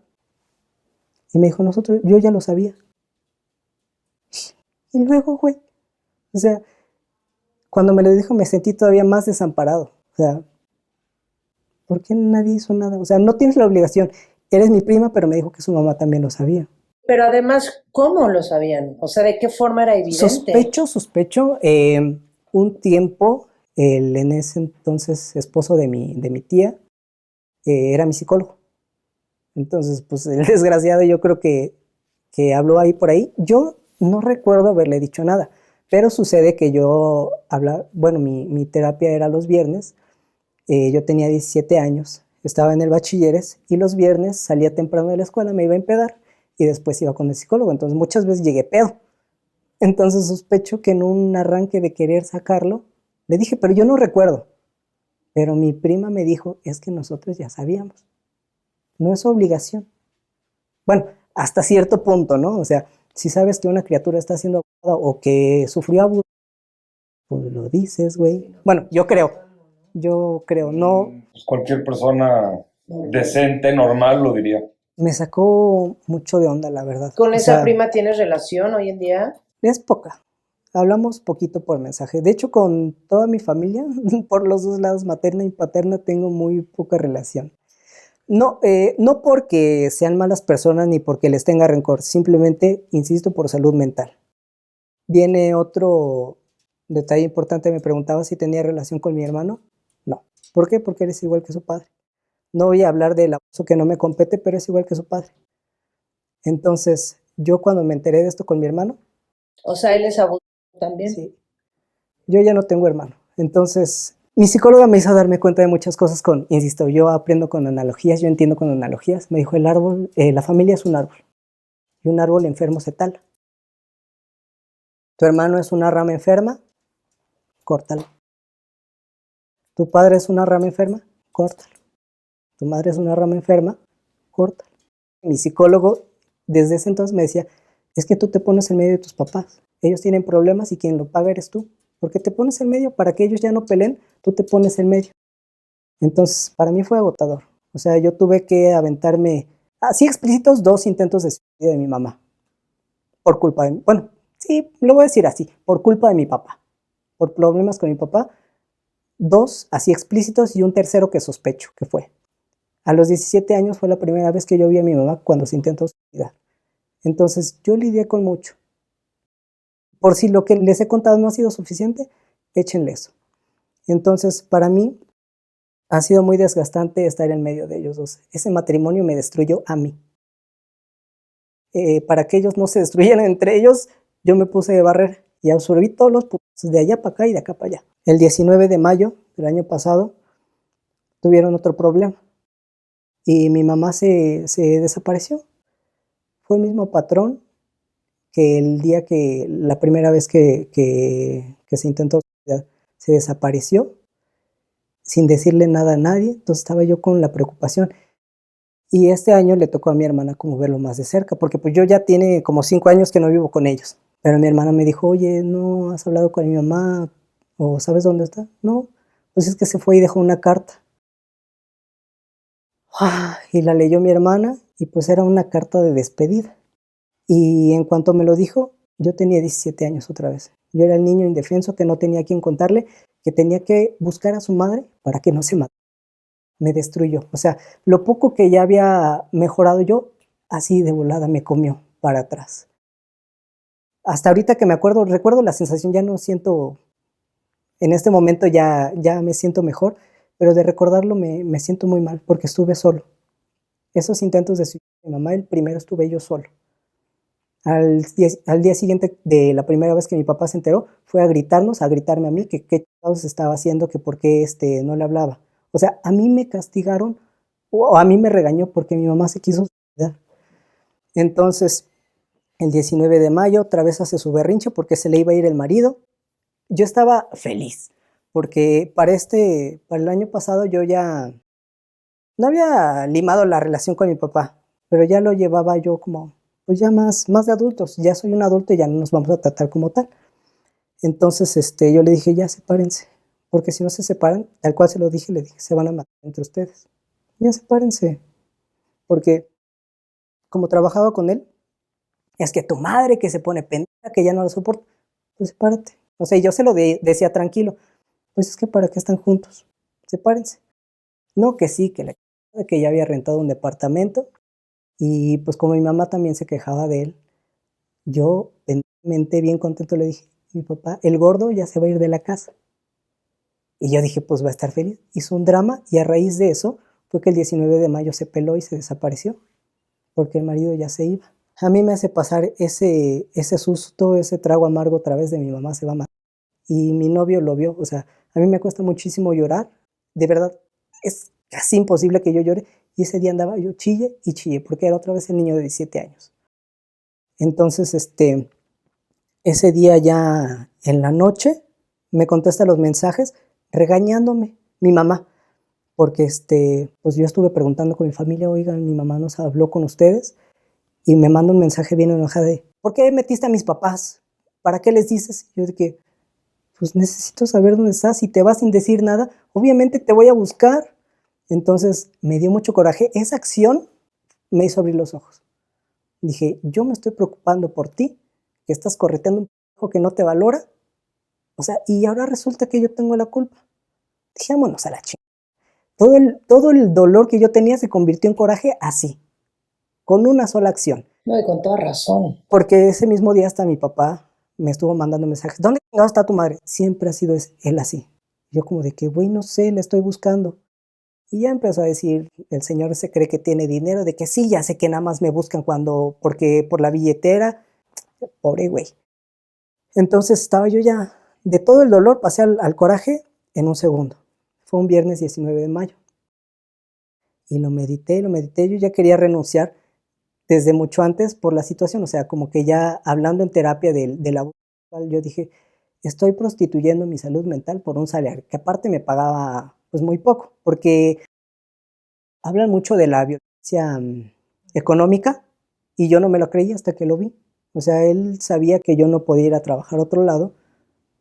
y me dijo, yo ya lo sabía. Y luego, güey, o sea, cuando me lo dijo me sentí todavía más desamparado. O sea, ¿por qué nadie hizo nada? O sea, no tienes la obligación. Eres mi prima, pero me dijo que su mamá también lo sabía. Pero además, ¿cómo lo sabían? O sea, ¿de qué forma era evidente? Sospecho, un tiempo, el en ese entonces esposo de mi tía, era mi psicólogo. Entonces, pues el desgraciado yo creo que habló ahí por ahí. Yo no recuerdo haberle dicho nada, pero sucede que yo hablaba, bueno, mi terapia era los viernes. Yo tenía 17 años, estaba en el bachilleres y los viernes salía temprano de la escuela, me iba a empedar y después iba con el psicólogo. Entonces muchas veces llegué pedo. Entonces sospecho que en un arranque de querer sacarlo, le dije, pero yo no recuerdo. Pero mi prima me dijo, es que nosotros ya sabíamos, no es obligación. Bueno, hasta cierto punto, ¿no? O sea, si sabes que una criatura está siendo abusada o que sufrió abuso, pues lo dices, güey. Bueno, yo creo, no, Pues cualquier persona decente, normal, lo diría. me sacó mucho de onda, la verdad. ¿Con O esa sea, prima tienes relación hoy en día? es poca. Hablamos poquito por mensaje. De hecho, con toda mi familia, por los dos lados, materna y paterna, tengo muy poca relación. No, no porque sean malas personas ni porque les tenga rencor, simplemente, insisto, por salud mental. Viene Detalle importante, me preguntaba si tenía relación con mi hermano. No. ¿Por qué? Porque eres igual que su padre. No voy a hablar del abuso que no me compete, pero es igual que su padre. Entonces, yo cuando me enteré de esto con mi hermano, O sea, él es abusivo también. sí, yo ya no tengo hermano. Entonces, mi psicóloga me hizo darme cuenta de muchas cosas insisto, yo aprendo con analogías, yo entiendo con analogías. Me dijo, la familia es un árbol, y un árbol enfermo se tala. Tu hermano es una rama enferma, córtalo. Tu padre es una rama enferma, córtalo. Tu madre es una rama enferma, córtalo. Mi psicólogo desde ese entonces me decía, es que tú te pones en medio de tus papás. Ellos tienen problemas y quien lo paga eres tú. Porque te pones en medio para que ellos ya no peleen, tú te pones en medio. Entonces, para mí fue agotador. O sea, yo tuve que aventarme, así explícitos, 2 intentos de suicidio de mi mamá. Por culpa de, bueno, sí, lo voy a decir así, por culpa de mi papá. Por problemas con mi papá, 2 así explícitos y un tercero que sospecho que fue. A los 17 años fue la primera vez que yo vi a mi mamá cuando se intentó suicidar. Entonces, yo lidié con mucho. Por si lo que les he contado no ha sido suficiente, échenle eso. Entonces, para mí, ha sido muy desgastante estar en medio de ellos dos. Ese matrimonio me destruyó a mí. Para que ellos no se destruyeran entre ellos, yo me puse de barrera y absorbí todos los putazos de allá para acá y de acá para allá. El 19 de mayo del año pasado tuvieron otro problema y mi mamá se desapareció. Fue el mismo patrón que el día que la primera vez que se intentó suicidar, se desapareció sin decirle nada a nadie. Entonces estaba yo con la preocupación. Y este año le tocó a mi hermana como verlo más de cerca, porque pues yo ya tiene como 5 años que no vivo con ellos. Pero mi hermana me dijo, oye, ¿no has hablado con mi mamá? ¿O sabes dónde está? No, pues es que se fue y dejó una carta. Y la leyó mi hermana y pues era una carta de despedida. Y en cuanto me lo dijo, yo tenía 17 años otra vez. Yo era el niño indefenso que no tenía a quien contarle, que tenía que buscar a su madre para que no se matara. Me destruyó. O sea, lo poco que ya había mejorado yo, así de volada me comió para atrás. Hasta ahorita que me acuerdo, recuerdo la sensación, ya no siento, en este momento ya me siento mejor, pero de recordarlo me siento muy mal porque estuve solo. Esos intentos de suicidio de mi mamá, el primero estuve yo solo. Al día siguiente de la primera vez que mi papá se enteró, fue a gritarnos, a gritarme a mí que qué chingados estaba haciendo, que por qué no le hablaba. O sea, a mí me castigaron o a mí me regañó porque mi mamá se quiso suicidar. Entonces, el 19 de mayo otra vez hace su berrinche porque se le iba a ir el marido. Yo estaba feliz porque para el año pasado yo ya no había limado la relación con mi papá, pero ya lo llevaba yo como, pues ya más de adultos. Ya soy un adulto y ya no nos vamos a tratar como tal. Entonces, yo le dije, ya sepárense, porque si no se separan, tal cual se lo dije, le dije, se van a matar entre ustedes. Ya sepárense, porque como trabajaba con él, es que tu madre que se pone pendeja, que ya no lo soporta, pues sepárate. O sea, yo se lo decía tranquilo, pues es que para qué están juntos, sepárense. No, que sí, que ya había rentado un departamento y pues como mi mamá también se quejaba de él, yo mentalmente bien contento le dije, mi papá, el gordo ya se va a ir de la casa. Y yo dije, pues va a estar feliz. Hizo un drama y a raíz de eso fue que el 19 de mayo se peló y se desapareció, porque el marido ya se iba. A mí me hace pasar ese susto, ese trago amargo otra vez de mi mamá se va a matar. Y mi novio lo vio, o sea, a mí me cuesta muchísimo llorar, de verdad, es casi imposible que yo llore. Y ese día andaba yo chille y chille, porque era otra vez el niño de 17 años. Entonces, ese día ya en la noche me contesta los mensajes regañándome mi mamá, porque pues yo estuve preguntando con mi familia, oigan, mi mamá nos habló con ustedes y me manda un mensaje bien enojada de, ¿por qué metiste a mis papás? ¿Para qué les dices? Yo de que, pues necesito saber dónde estás, si te vas sin decir nada, obviamente te voy a buscar. Entonces me dio mucho coraje, esa acción me hizo abrir los ojos. Dije, yo me estoy preocupando por ti, que estás correteando un hijo que no te valora, o sea, y ahora resulta que yo tengo la culpa. Dije, vámonos a la chingada. Todo el dolor que yo tenía se convirtió en coraje así, con una sola acción. No, y con toda razón. Porque ese mismo día hasta mi papá me estuvo mandando mensajes. ¿Dónde chingados está tu madre? Siempre ha sido él así. Yo como de que, güey, no sé, la estoy buscando. Y ya empezó a decir, el señor se cree que tiene dinero, de que sí, ya sé que nada más me buscan porque por la billetera. Pobre güey. Entonces estaba yo ya, de todo el dolor pasé al coraje en un segundo. Fue un viernes 19 de mayo. Y lo medité, yo ya quería renunciar desde mucho antes por la situación, o sea, como que ya hablando en terapia del abuso sexual, yo dije, estoy prostituyendo mi salud mental por un salario, que aparte me pagaba pues muy poco, porque hablan mucho de la violencia económica y yo no me lo creí hasta que lo vi. O sea, él sabía que yo no podía ir a trabajar a otro lado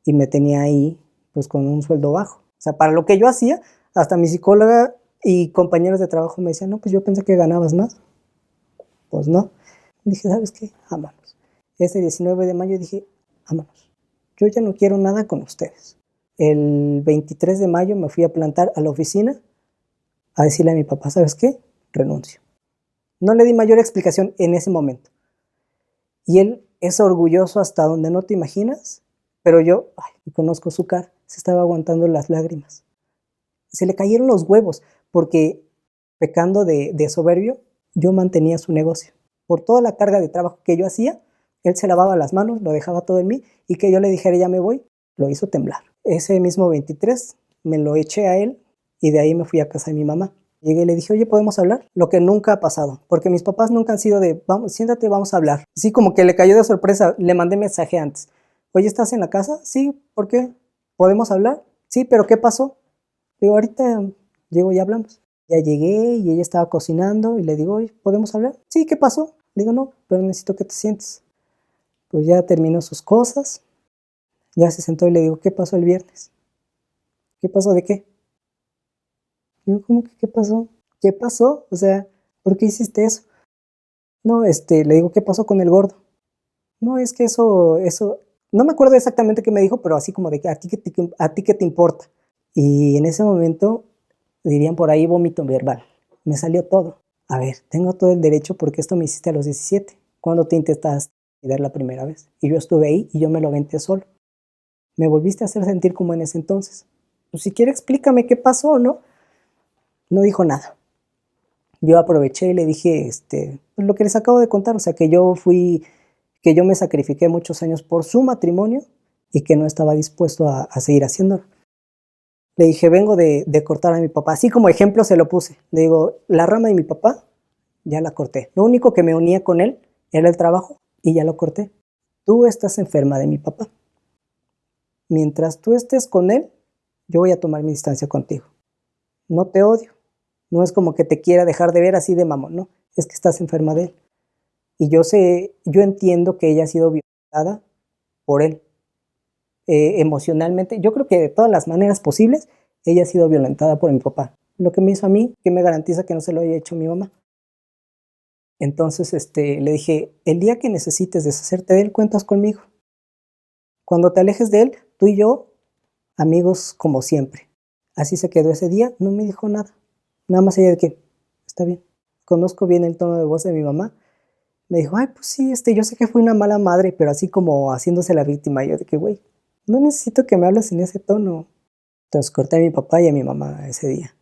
y me tenía ahí pues con un sueldo bajo. O sea, para lo que yo hacía, hasta mi psicóloga y compañeros de trabajo me decían, no, pues yo pensé que ganabas más. Pues no. Dije, ¿sabes qué? Vámonos. Ese 19 de mayo dije, vámonos. Yo ya no quiero nada con ustedes. El 23 de mayo me fui a plantar a la oficina a decirle a mi papá, ¿sabes qué? Renuncio. No le di mayor explicación en ese momento. Y él es orgulloso hasta donde no te imaginas, pero yo, conozco su cara, se estaba aguantando las lágrimas. Se le cayeron los huevos, porque pecando de soberbio, yo mantenía su negocio. Por toda la carga de trabajo que yo hacía, él se lavaba las manos, lo dejaba todo en mí, y que yo le dijera ya me voy, lo hizo temblar. Ese mismo 23 me lo eché a él, y de ahí me fui a casa de mi mamá. Llegué y le dije, oye, ¿podemos hablar? Lo que nunca ha pasado, porque mis papás nunca han sido de, vamos, siéntate, vamos a hablar. Sí, como que le cayó de sorpresa, le mandé mensaje antes. Oye, ¿estás en la casa? Sí, ¿por qué? ¿Podemos hablar? Sí, pero ¿qué pasó? Digo, ahorita llego y hablamos. Ya llegué y ella estaba cocinando y le digo, oye, ¿podemos hablar? Sí, ¿qué pasó? Le digo, no, pero necesito que te sientes. Pues ya terminó sus cosas, ya se sentó y le digo, ¿qué pasó el viernes? ¿Qué pasó de qué? Digo, ¿cómo que qué pasó? ¿Qué pasó? O sea, ¿por qué hiciste eso? No, le digo, ¿qué pasó con el gordo? No, es que eso, no me acuerdo exactamente qué me dijo, pero así como de que a ti qué te importa. Y en ese momento, dirían por ahí, vómito verbal. Me salió todo. A ver, tengo todo el derecho porque esto me hiciste a los 17, cuando te intentaste dar la primera vez. Y yo estuve ahí y yo me lo aventé solo. Me volviste a hacer sentir como en ese entonces. Pues si quieres explícame qué pasó, ¿no? No dijo nada. Yo aproveché y le dije, pues lo que les acabo de contar, o sea, que yo me sacrifiqué muchos años por su matrimonio y que no estaba dispuesto a seguir haciéndolo. Le dije, vengo de cortar a mi papá. Así como ejemplo se lo puse. Le digo, la rama de mi papá ya la corté. Lo único que me unía con él era el trabajo y ya lo corté. Tú estás enferma de mi papá. Mientras tú estés con él, yo voy a tomar mi distancia contigo. No te odio. No es como que te quiera dejar de ver así de mamón, no. Es que estás enferma de él. Y yo entiendo que ella ha sido violentada por él. Emocionalmente, yo creo que de todas las maneras posibles, ella ha sido violentada por mi papá. Lo que me hizo a mí, que me garantiza que no se lo haya hecho a mi mamá. Entonces, le dije, el día que necesites deshacerte de él, cuentas conmigo. Cuando te alejes de él, tú y yo, amigos como siempre. Así se quedó ese día, no me dijo nada. Nada más ella de que, está bien. Conozco bien el tono de voz de mi mamá. Me dijo, ay, pues sí, yo sé que fui una mala madre, pero así como haciéndose la víctima. Y yo de que, güey, no necesito que me hables en ese tono. Entonces corté a mi papá y a mi mamá ese día.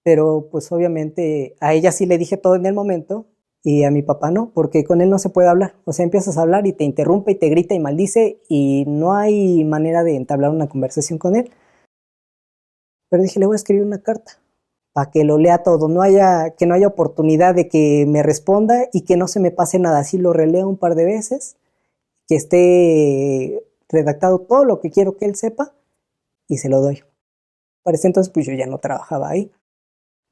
Pero pues obviamente a ella sí le dije todo en el momento y a mi papá no, porque con él no se puede hablar. O sea, empiezas a hablar y te interrumpe y te grita y maldice y no hay manera de entablar una conversación con él. Pero dije, le voy a escribir una carta para que lo lea todo, que no haya oportunidad de que me responda y que no se me pase nada. Así lo releo un par de veces, que esté redactado todo lo que quiero que él sepa y se lo doy. Para ese entonces pues yo ya no trabajaba ahí,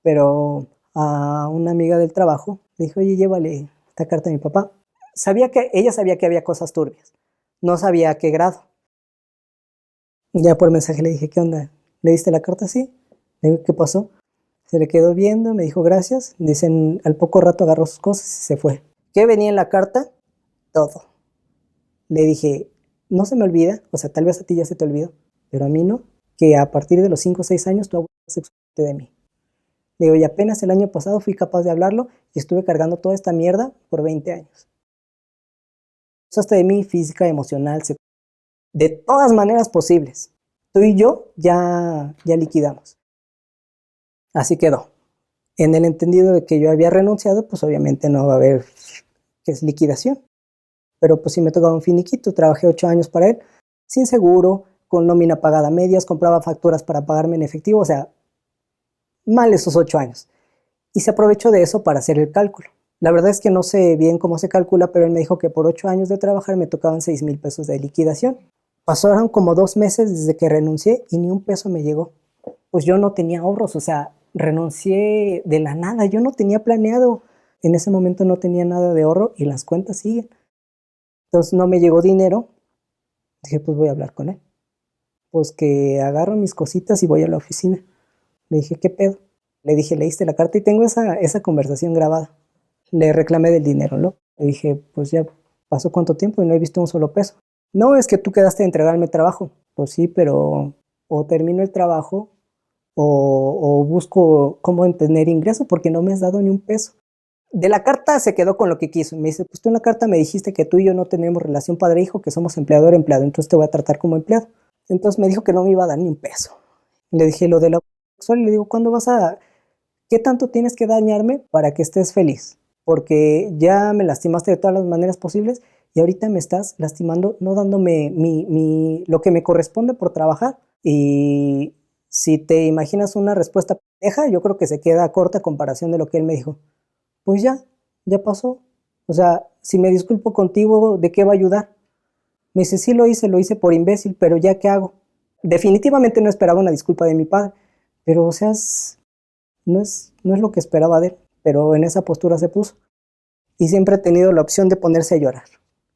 pero a una amiga del trabajo le dije, oye, llévale esta carta a mi papá. Ella sabía que había cosas turbias, no sabía a qué grado. Ya por mensaje le dije, ¿qué onda? ¿Le diste la carta? Sí. Le digo, ¿qué pasó? Se le quedó viendo, me dijo gracias. Dicen, al poco rato agarró sus cosas y se fue. ¿Qué venía en la carta? Todo. Le dije, no se me olvida, o sea, tal vez a ti ya se te olvidó, pero a mí no, que a partir de los 5 o 6 años tú abusas sexualmente de mí. Le digo, y apenas el año pasado fui capaz de hablarlo y estuve cargando toda esta mierda por 20 años. Hasta de mí, física, emocional, de todas maneras posibles. Tú y yo ya liquidamos. Así quedó. En el entendido de que yo había renunciado, pues obviamente no va a haber que es liquidación. Pero pues sí me tocaba un finiquito. Trabajé 8 años para él, sin seguro, con nómina pagada a medias, compraba facturas para pagarme en efectivo, o sea, mal esos 8 años. Y se aprovechó de eso para hacer el cálculo. La verdad es que no sé bien cómo se calcula, pero él me dijo que por 8 años de trabajar me tocaban 6,000 pesos de liquidación. Pasaron como 2 meses desde que renuncié y ni un peso me llegó. Pues yo no tenía ahorros, o sea, renuncié de la nada, yo no tenía planeado. En ese momento no tenía nada de ahorro y las cuentas siguen. Entonces no me llegó dinero. Dije, pues voy a hablar con él. Pues que agarro mis cositas y voy a la oficina. Le dije, ¿qué pedo? Le dije, ¿leíste la carta? Y tengo esa conversación grabada. Le reclamé del dinero, ¿no? Le dije, pues ya pasó cuánto tiempo y no he visto un solo peso. No, es que tú quedaste de entregarme el trabajo. Pues sí, pero o termino el trabajo o busco cómo tener ingreso porque no me has dado ni un peso. De la carta se quedó con lo que quiso. Me dice, pues tú en la carta me dijiste que tú y yo no tenemos relación padre-hijo, que somos empleador-empleado, entonces te voy a tratar como empleado. Entonces me dijo que no me iba a dar ni un peso. Le dije lo de la sexual y le digo, qué tanto tienes que dañarme para que estés feliz? Porque ya me lastimaste de todas las maneras posibles y ahorita me estás lastimando, no dándome lo que me corresponde por trabajar. Y si te imaginas una respuesta pendeja, yo creo que se queda corta a comparación de lo que él me dijo. Pues ya pasó. O sea, si me disculpo contigo, ¿de qué va a ayudar? Me dice, sí lo hice por imbécil, pero ¿ya qué hago? Definitivamente no esperaba una disculpa de mi padre, pero o sea, no es lo que esperaba de él, pero en esa postura se puso. Y siempre he tenido la opción de ponerse a llorar.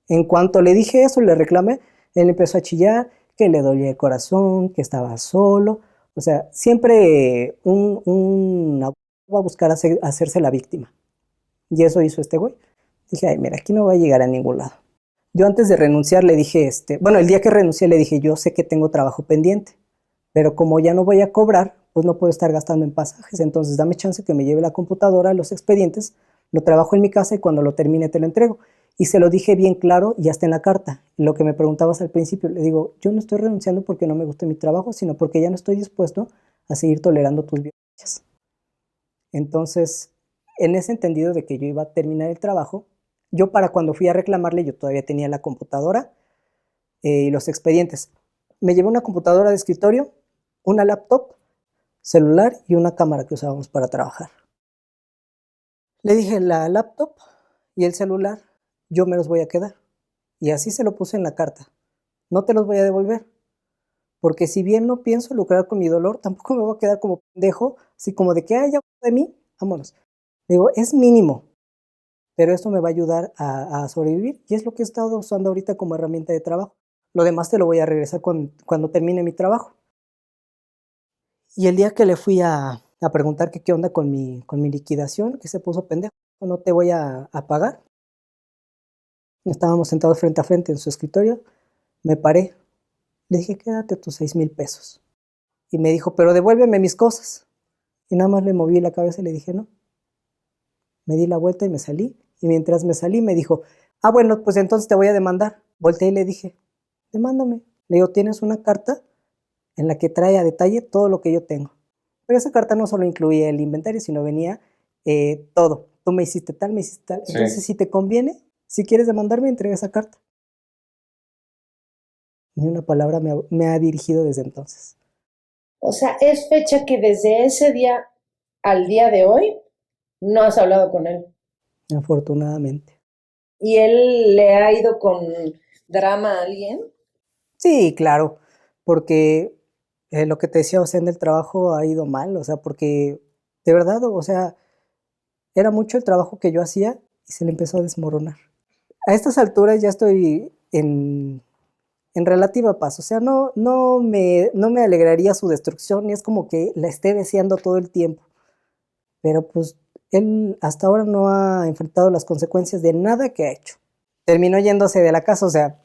En cuanto le dije eso, le reclamé, él empezó a chillar, que le dolía el corazón, que estaba solo. O sea, siempre va a buscar hacerse la víctima. Y eso hizo este güey. Dije, ay, mira, aquí no va a llegar a ningún lado. Yo antes de renunciar le dije, bueno, el día que renuncié le dije, yo sé que tengo trabajo pendiente, pero como ya no voy a cobrar, pues no puedo estar gastando en pasajes, entonces dame chance que me lleve la computadora, los expedientes, lo trabajo en mi casa y cuando lo termine te lo entrego. Y se lo dije bien claro y hasta en la carta. Lo que me preguntabas al principio, le digo, yo no estoy renunciando porque no me guste mi trabajo, sino porque ya no estoy dispuesto a seguir tolerando tus violencias. Entonces, en ese entendido de que yo iba a terminar el trabajo, yo para cuando fui a reclamarle, yo todavía tenía la computadora y los expedientes. Me llevé una computadora de escritorio, una laptop, celular y una cámara que usábamos para trabajar. Le dije, la laptop y el celular, yo me los voy a quedar. Y así se lo puse en la carta. No te los voy a devolver. Porque si bien no pienso lucrar con mi dolor, tampoco me voy a quedar como pendejo, así como de que, ay, ya de mí, vámonos. Digo, es mínimo, pero esto me va a ayudar a sobrevivir y es lo que he estado usando ahorita como herramienta de trabajo. Lo demás te lo voy a regresar cuando termine mi trabajo. Y el día que le fui a preguntar que qué onda con mi liquidación, que se puso pendejo, no te voy a pagar. Estábamos sentados frente a frente en su escritorio, me paré, le dije, quédate tus 6,000 pesos. Y me dijo, pero devuélveme mis cosas. Y nada más le moví la cabeza y le dije, no. Me di la vuelta y me salí. Y mientras me salí me dijo, bueno, pues entonces te voy a demandar. Volteé y le dije, demándame. Le digo, tienes una carta en la que trae a detalle todo lo que yo tengo. Pero esa carta no solo incluía el inventario, sino venía todo. Tú me hiciste tal, me hiciste tal. Sí. Entonces, si te conviene, si quieres demandarme, entrega esa carta. Ni una palabra me ha dirigido desde entonces. O sea, es fecha que desde ese día al día de hoy no has hablado con él. Afortunadamente. ¿Y él le ha ido con drama a alguien? Sí, claro, porque lo que te decía, o sea, en el trabajo ha ido mal, o sea, porque de verdad, o sea, era mucho el trabajo que yo hacía y se le empezó a desmoronar. A estas alturas ya estoy en relativa paz, o sea, no me alegraría su destrucción, y es como que la esté deseando todo el tiempo, pero pues él hasta ahora no ha enfrentado las consecuencias de nada que ha hecho. Terminó yéndose de la casa, o sea,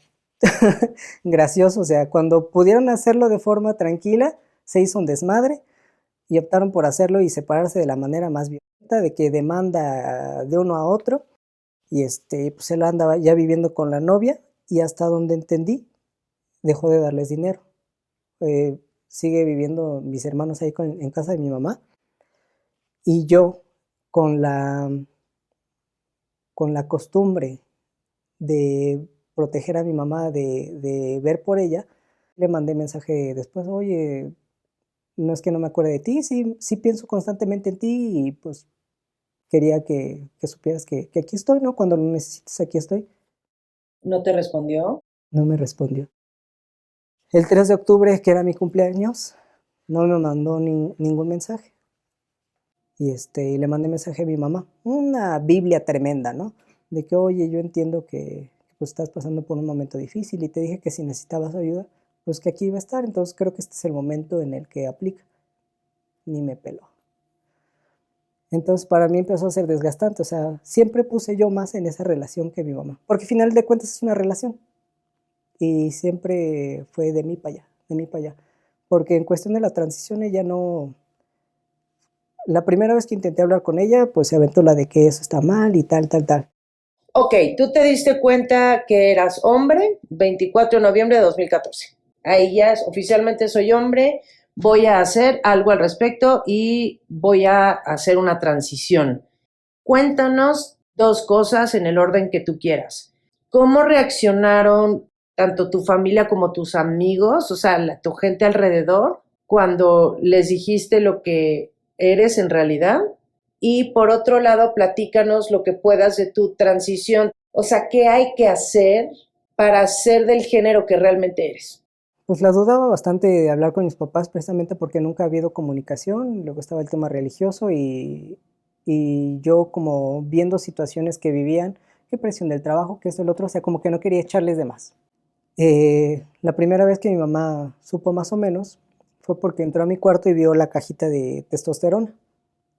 gracioso, o sea, cuando pudieron hacerlo de forma tranquila, se hizo un desmadre y optaron por hacerlo y separarse de la manera más violenta, de que demanda de uno a otro. Y pues él andaba ya viviendo con la novia y hasta donde entendí, dejó de darles dinero. Sigue viviendo mis hermanos ahí en casa de mi mamá y yo con la costumbre de proteger a mi mamá, de ver por ella, le mandé mensaje después, oye, no es que no me acuerde de ti, sí pienso constantemente en ti y pues quería que supieras que aquí estoy, ¿no? Cuando lo necesites, aquí estoy. ¿No te respondió? No me respondió. El 3 de octubre, que era mi cumpleaños, no me mandó ningún mensaje. Y le mandé mensaje a mi mamá, una Biblia tremenda, ¿no? De que, oye, yo entiendo que pues, estás pasando por un momento difícil y te dije que si necesitabas ayuda, pues que aquí iba a estar. Entonces creo que este es el momento en el que aplica. Ni me peló. Entonces para mí empezó a ser desgastante, o sea, siempre puse yo más en esa relación que mi mamá, porque al final de cuentas es una relación y siempre fue de mí para allá, de mí para allá, porque en cuestión de la transición ella no, la primera vez que intenté hablar con ella, pues se aventó la de que eso está mal y tal, tal, tal. Ok, tú te diste cuenta que eras hombre 24 de noviembre de 2014. Ahí ya oficialmente soy hombre, voy a hacer algo al respecto y voy a hacer una transición. Cuéntanos dos cosas en el orden que tú quieras. ¿Cómo reaccionaron tanto tu familia como tus amigos, o sea, tu gente alrededor, cuando les dijiste lo que eres en realidad? Y por otro lado, platícanos lo que puedas de tu transición. O sea, ¿qué hay que hacer para ser del género que realmente eres? Pues la dudaba bastante de hablar con mis papás precisamente porque nunca ha habido comunicación, luego estaba el tema religioso y yo como viendo situaciones que vivían, qué presión del trabajo, que esto, el otro, o sea, como que no quería echarles de más. La primera vez que mi mamá supo más o menos fue porque entró a mi cuarto y vio la cajita de testosterona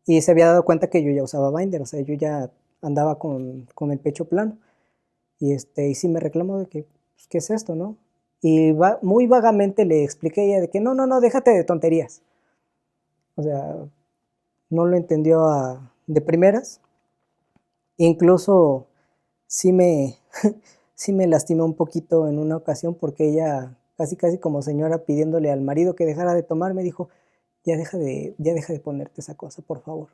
y se había dado cuenta que yo ya usaba binder, o sea, yo ya andaba con el pecho plano y sí me reclamó de que, pues, ¿qué es esto, no? Y muy vagamente le expliqué a ella de que no, no, no, déjate de tonterías. O sea, no lo entendió de primeras. Incluso sí me, sí me lastimó un poquito en una ocasión porque ella, casi casi como señora pidiéndole al marido que dejara de tomar, me dijo, ya deja de ponerte esa cosa, por favor.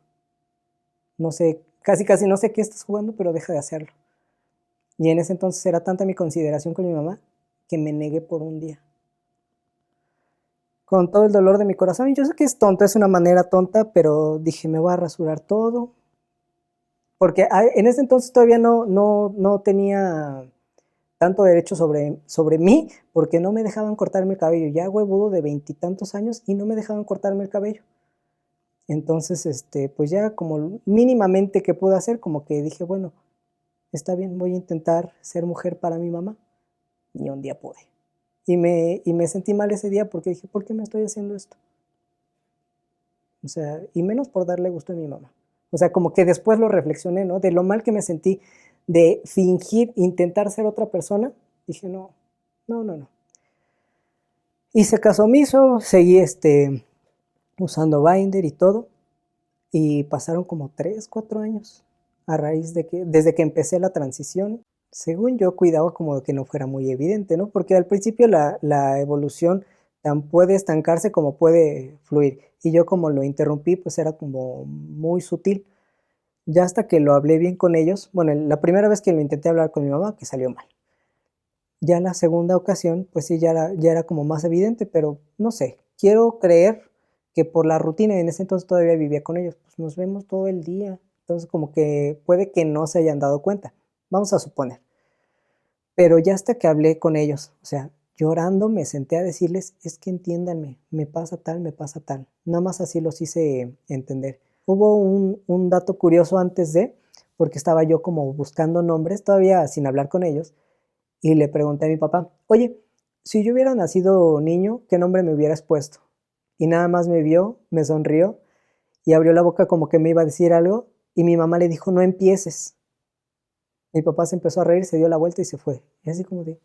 No sé, casi casi no sé qué estás jugando, pero deja de hacerlo. Y en ese entonces era tanta mi consideración con mi mamá que me negué por un día. Con todo el dolor de mi corazón. Y yo sé que es tonto, es una manera tonta, pero dije, me voy a rasurar todo. Porque en ese entonces todavía no tenía tanto derecho sobre mí, porque no me dejaban cortarme el cabello. Ya huevudo de 20 y tantos años y no me dejaban cortarme el cabello. Entonces, pues ya como mínimamente que pude hacer, como que dije, bueno, está bien, voy a intentar ser mujer para mi mamá. Y un día pude. Y me sentí mal ese día porque dije, ¿por qué me estoy haciendo esto? O sea, y menos por darle gusto a mi mamá. O sea, como que después lo reflexioné, ¿no? De lo mal que me sentí de fingir, intentar ser otra persona. Dije, no, no, no, no. Hice caso omiso, seguí usando binder y todo. Y pasaron como 3, 4 años a raíz de que, desde que empecé la transición, según yo cuidaba como de que no fuera muy evidente, ¿no? Porque al principio la evolución tan puede estancarse como puede fluir. Y yo como lo interrumpí, pues era como muy sutil. Ya hasta que lo hablé bien con ellos, bueno, la primera vez que lo intenté hablar con mi mamá, que salió mal. Ya la segunda ocasión, pues sí, ya era como más evidente, pero no sé, quiero creer que por la rutina, y en ese entonces todavía vivía con ellos, pues nos vemos todo el día, entonces como que puede que no se hayan dado cuenta, vamos a suponer. Pero ya hasta que hablé con ellos, o sea, llorando me senté a decirles, es que entiéndanme, me pasa tal, me pasa tal. Nada más así los hice entender. Hubo un dato curioso antes porque estaba yo como buscando nombres, todavía sin hablar con ellos, y le pregunté a mi papá, oye, si yo hubiera nacido niño, ¿qué nombre me hubieras puesto? Y nada más me vio, me sonrió y abrió la boca como que me iba a decir algo y mi mamá le dijo, no empieces. Mi papá se empezó a reír, se dio la vuelta y se fue. Y así como de,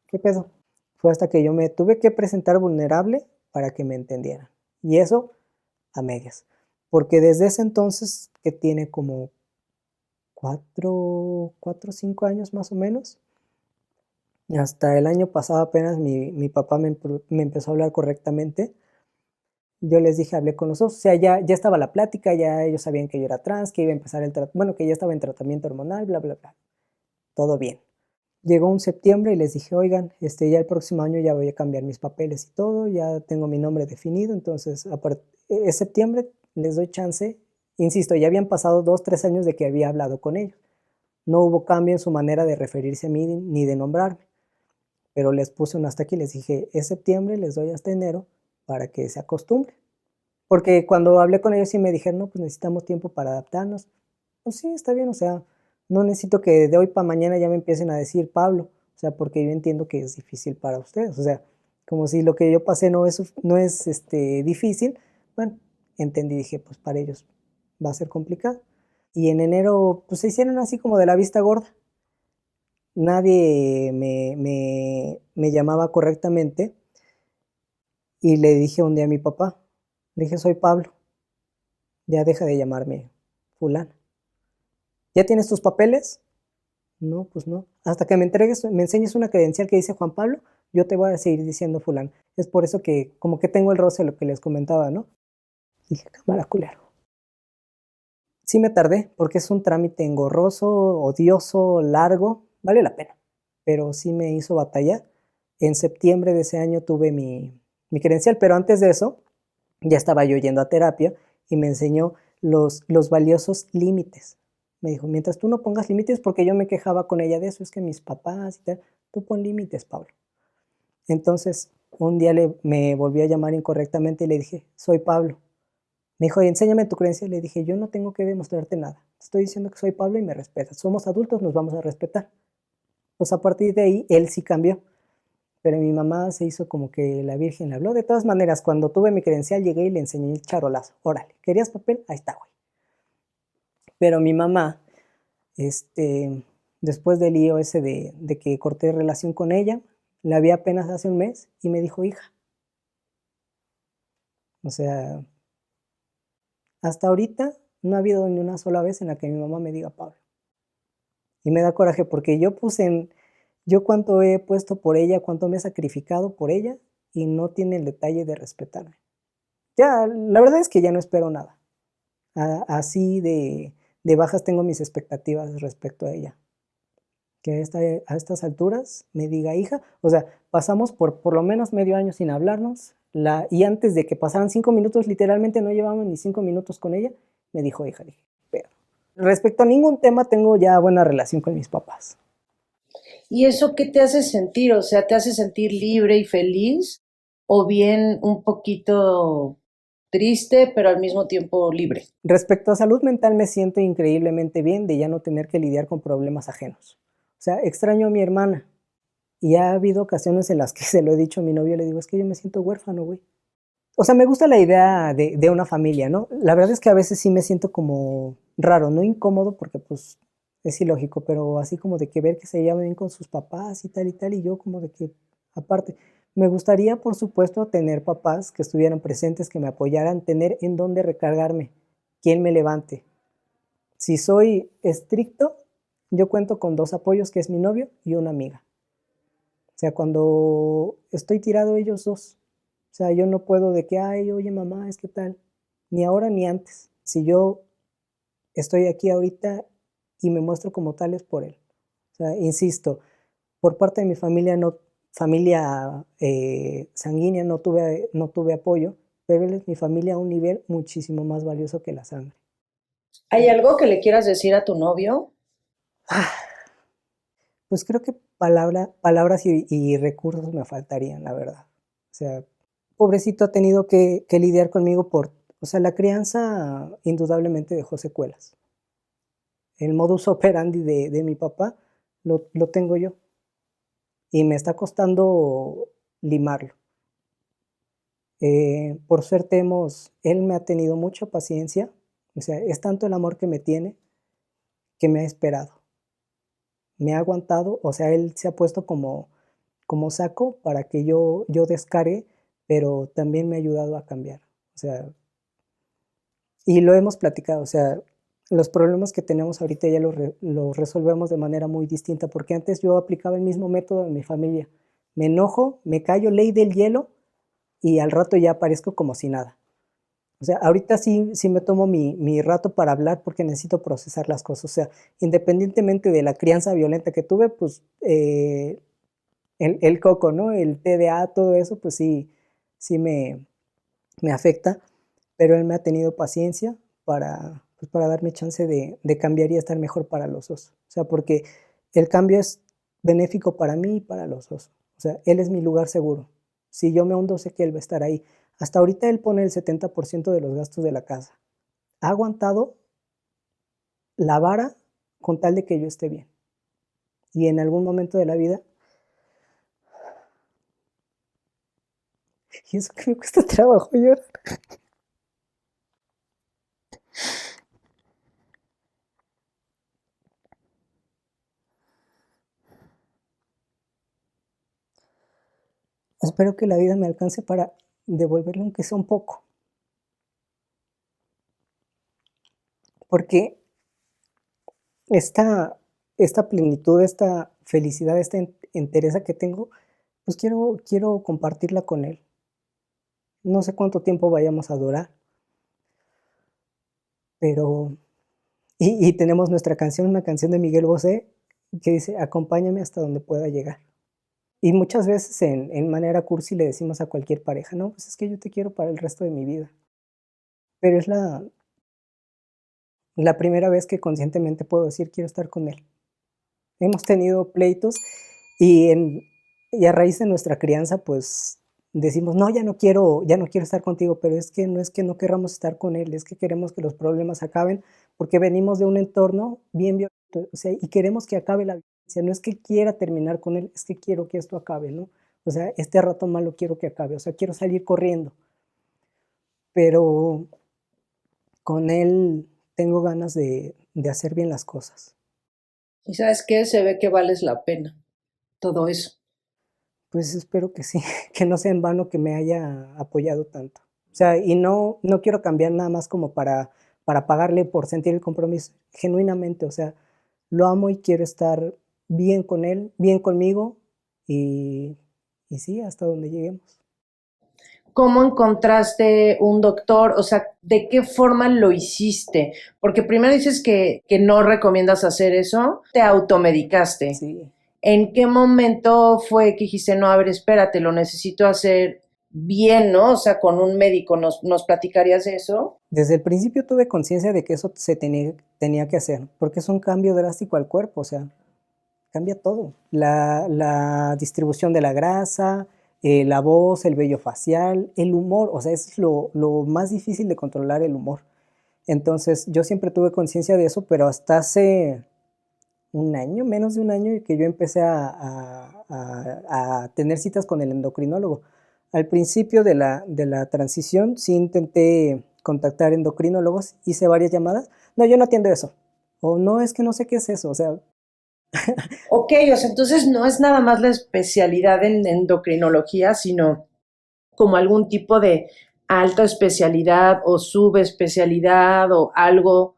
¿qué pedo? Fue hasta que yo me tuve que presentar vulnerable para que me entendieran. Y eso a medias. Porque desde ese entonces, que tiene como 4 o 5 años más o menos. Hasta el año pasado apenas mi papá me empezó a hablar correctamente. Yo les dije, hablé con los dos, o sea, ya estaba la plática, ya ellos sabían que yo era trans, que iba a empezar bueno, que ya estaba en tratamiento hormonal, bla, bla, bla. Todo bien. Llegó un septiembre y les dije, oigan, ya el próximo año ya voy a cambiar mis papeles y todo, ya tengo mi nombre definido, entonces es septiembre, les doy chance. Insisto, ya habían pasado 2, 3 años de que había hablado con ellos. No hubo cambio en su manera de referirse a mí ni de nombrarme, pero les puse un hasta aquí, les dije, es septiembre, les doy hasta enero para que se acostumbren. Porque cuando hablé con ellos sí me dijeron, no, pues necesitamos tiempo para adaptarnos. Pues sí, está bien, o sea, no necesito que de hoy para mañana ya me empiecen a decir Pablo, o sea, porque yo entiendo que es difícil para ustedes, o sea, como si lo que yo pasé no es difícil. Bueno, entendí, dije, pues para ellos va a ser complicado. Y en enero, pues se hicieron así como de la vista gorda. Nadie me llamaba correctamente y le dije un día a mi papá, le dije, soy Pablo, ya deja de llamarme fulana. ¿Ya tienes tus papeles? No, pues no. Hasta que me enseñes una credencial que dice Juan Pablo, yo te voy a seguir diciendo fulano. Es por eso que como que tengo el roce de lo que les comentaba, ¿no? Dije, cámara culero. Sí me tardé, porque es un trámite engorroso, odioso, largo, vale la pena, pero sí me hizo batallar. En septiembre de ese año tuve mi credencial, pero antes de eso ya estaba yo yendo a terapia y me enseñó los valiosos límites. Me dijo, mientras tú no pongas límites, porque yo me quejaba con ella de eso, es que mis papás y tal, tú pon límites, Pablo. Entonces, un día me volvió a llamar incorrectamente y le dije, soy Pablo. Me dijo, enséñame tu creencia. Le dije, yo no tengo que demostrarte nada. Estoy diciendo que soy Pablo y me respetas. Somos adultos, nos vamos a respetar. Pues a partir de ahí, él sí cambió. Pero mi mamá se hizo como que la Virgen le habló. De todas maneras, cuando tuve mi credencial, llegué y le enseñé el charolazo. Órale, ¿querías papel? Ahí está, güey. Pero mi mamá, después del lío ese de que corté relación con ella, la vi apenas hace un mes y me dijo, hija. O sea, hasta ahorita no ha habido ni una sola vez en la que mi mamá me diga Pablo. Y me da coraje porque yo cuánto he puesto por ella, cuánto me he sacrificado por ella y no tiene el detalle de respetarme. Ya, la verdad es que ya no espero nada. Así de bajas tengo mis expectativas respecto a ella. Que a estas alturas me diga hija, o sea, pasamos por lo menos medio año sin hablarnos, y antes de que pasaran 5 minutos, literalmente no llevamos ni 5 minutos con ella, me dijo hija, dije, pero respecto a ningún tema tengo ya buena relación con mis papás. ¿Y eso qué te hace sentir? O sea, ¿te hace sentir libre y feliz? ¿O bien un poquito triste, pero al mismo tiempo libre? Respecto a salud mental me siento increíblemente bien de ya no tener que lidiar con problemas ajenos. O sea, extraño a mi hermana y ha habido ocasiones en las que se lo he dicho a mi novio, le digo, es que yo me siento huérfano, güey. O sea, me gusta la idea de una familia, ¿no? La verdad es que a veces sí me siento como raro, no incómodo porque pues es ilógico, pero así como de que ver que se lleva bien con sus papás y tal, y yo como de que aparte, me gustaría por supuesto tener papás que estuvieran presentes, que me apoyaran, tener en dónde recargarme, quien me levante. Si soy estricto, yo cuento con 2 apoyos, que es mi novio y una amiga. O sea, cuando estoy tirado ellos dos. O sea, yo no puedo de que, ay, oye mamá, es que tal, ni ahora ni antes. Si yo estoy aquí ahorita y me muestro como tal es por él. O sea, insisto, por parte de mi familia, familia sanguínea, no tuve apoyo, pero él es mi familia a un nivel muchísimo más valioso que la sangre. ¿Hay algo que le quieras decir a tu novio? Ah, pues creo que palabras y recursos me faltarían, la verdad. O sea, pobrecito ha tenido que lidiar conmigo o sea, la crianza indudablemente dejó secuelas. El modus operandi de mi papá lo tengo yo y me está costando limarlo. Por suerte él me ha tenido mucha paciencia, o sea, es tanto el amor que me tiene que me ha esperado, me ha aguantado, o sea, él se ha puesto como saco para que yo descargue, pero también me ha ayudado a cambiar, o sea, y lo hemos platicado, o sea, los problemas que tenemos ahorita ya los resolvemos de manera muy distinta, porque antes yo aplicaba el mismo método en mi familia. Me enojo, me callo, ley del hielo, y al rato ya aparezco como si nada. O sea, ahorita sí me tomo mi rato para hablar porque necesito procesar las cosas. O sea, independientemente de la crianza violenta que tuve, pues el coco, ¿no? El TDA, todo eso, pues sí me afecta, pero él me ha tenido paciencia para darme chance de cambiar y estar mejor para los dos. O sea, porque el cambio es benéfico para mí y para los dos. O sea, él es mi lugar seguro. Si yo me hundo, sé que él va a estar ahí. Hasta ahorita él pone el 70% de los gastos de la casa. Ha aguantado la vara con tal de que yo esté bien. Y en algún momento de la vida, y eso que me cuesta trabajo llorar. Espero que la vida me alcance para devolverle aunque sea un poco. Porque esta plenitud, esta felicidad, esta entereza que tengo, pues quiero compartirla con él. No sé cuánto tiempo vayamos a durar, pero... Y tenemos nuestra canción, una canción de Miguel Bosé, que dice, acompáñame hasta donde pueda llegar. Y muchas veces en manera cursi le decimos a cualquier pareja, no, pues es que yo te quiero para el resto de mi vida. Pero es la primera vez que conscientemente puedo decir, quiero estar con él. Hemos tenido pleitos y, y a raíz de nuestra crianza, pues decimos, no, ya no quiero estar contigo, pero es que no querramos estar con él, es que queremos que los problemas acaben porque venimos de un entorno bien violento, o sea, y queremos que acabe la violencia, no es que quiera terminar con él, es que quiero que esto acabe, ¿no? O sea, este rato malo quiero que acabe, o sea, quiero salir corriendo, pero con él tengo ganas de hacer bien las cosas. Y ¿sabes qué? Se ve que vales la pena todo eso. Pues espero que sí, que no sea en vano que me haya apoyado tanto. O sea, y no quiero cambiar nada más como para pagarle por sentir el compromiso, genuinamente, o sea, lo amo y quiero estar bien con él, bien conmigo y, y sí, hasta donde lleguemos. ¿Cómo encontraste un doctor? O sea, ¿de qué forma lo hiciste? Porque primero dices que no recomiendas hacer eso, te automedicaste. Sí. ¿En qué momento fue que dijiste, no, a ver, espérate, lo necesito hacer bien, ¿no? O sea, con un médico, ¿nos platicarías eso? Desde el principio tuve conciencia de que eso se tenía que hacer, porque es un cambio drástico al cuerpo, o sea, cambia todo. La distribución de la grasa, la voz, el vello facial, el humor, o sea, es lo más difícil de controlar el humor. Entonces, yo siempre tuve conciencia de eso, pero hasta hace un año, menos de un año, que yo empecé a tener citas con el endocrinólogo. Al principio de la transición, sí intenté contactar endocrinólogos, hice varias llamadas. No, yo no atiendo eso. O no, es que no sé qué es eso. O sea, Ok, o sea, entonces no es nada más la especialidad en endocrinología, sino como algún tipo de alta especialidad o subespecialidad o algo.